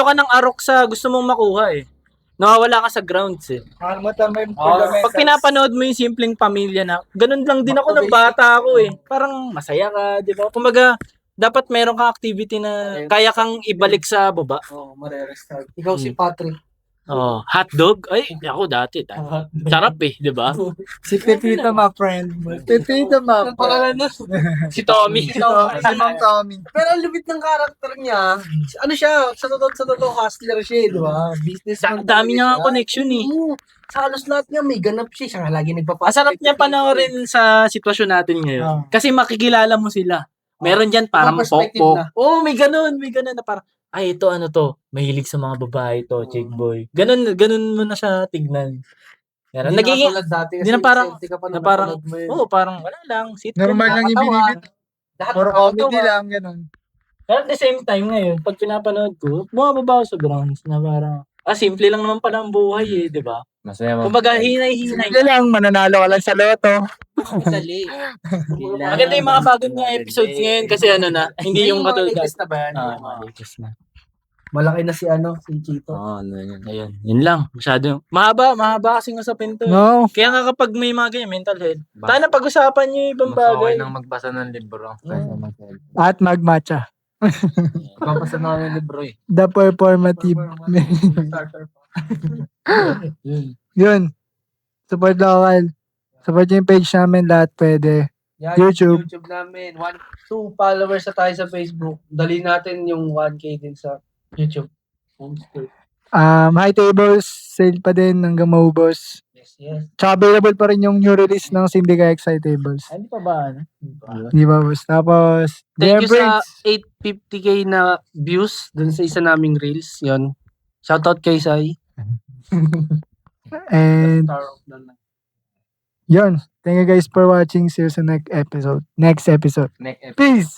ka ng arok sa gusto mong makuha eh. Nawawala ka sa grounds eh. Pag pinapanood mo yung simpleng pamilya na, ganun lang din ako ng bata ako eh. Parang masaya ka, di ba? Kumbaga, dapat meron kang activity na kaya kang ibalik sa baba. Mare-restart. Ikaw si Patrick. Oh, hotdog? Ay, ako dati. Sarap eh, di ba? Si Pepito, my friend. Pepito, my friend. Si Tommy. Si Mang Tommy. Pero ang lupit ng karakter niya, ano siya, sa totoo hustler siya, di ba? Businessman. Dami niya nga connection eh. Oo. Sa halos lahat niya, may ganap siya. Siya nga lagi nagpapasok. Masarap niya panoorin sa sitwasyon natin ngayon. Kasi makikilala mo sila. Meron dyan parang perspective pokpok. na. Oo, may ganun na parang, ay, ito ano to, mahilig sa mga babae to, chick boy. Ganun mo na siya tignan. Yan. Hindi Nagiging, na dati kasi hindi na parang- senti ka pa na parang, napapanood mo yun. oo, parang wala lang, sitcom. Normal lang yung Nakakatawa. binibit. Lahat For comedy nakakatawa. lang, ganun. Pero at the same time ngayon, pag pinapanood ko, bumababa ako sa grounds na parang, simple lang naman pala ang buhay eh, di ba? Masaya mo. Kumbaga, hinay-hinay. Simple lang, mananalo ka lang sa loto. Sali. Maganda yung mga bagong mga episodes ngayon kasi hindi yung katulad. latest na ba yan? Mga latest na. Malaki na si Chito. Ano yan. Ayun, yun lang. Masyado. Mahaba kasing usapin to. No. Kaya nga kapag may mga ganyan, mental health, sana pag-usapan nyo yung ibang Mas okay bagay. nang magbasa ng libro. Kaysa mag-help. At magmatcha. Magbasa na ng libro eh. The performative. Yun. Support local. Support yung page namin, lahat pwede. Yan, YouTube. YouTube namin. 2 followers na tayo sa Facebook. Dali natin yung 1K din sa YouTube. Homeschool. High tables, sale pa din hanggang maubos. Yes. Tsaka available pa rin yung new release ng Syndica Excitables. Hindi pa ba? Di ba, boss? Tapos, Thank you sa Brains. 850k na views dun sa isa naming reels. Yun. Shoutout kay Sai. And, yun. Thank you guys for watching. See you sa next episode. Peace!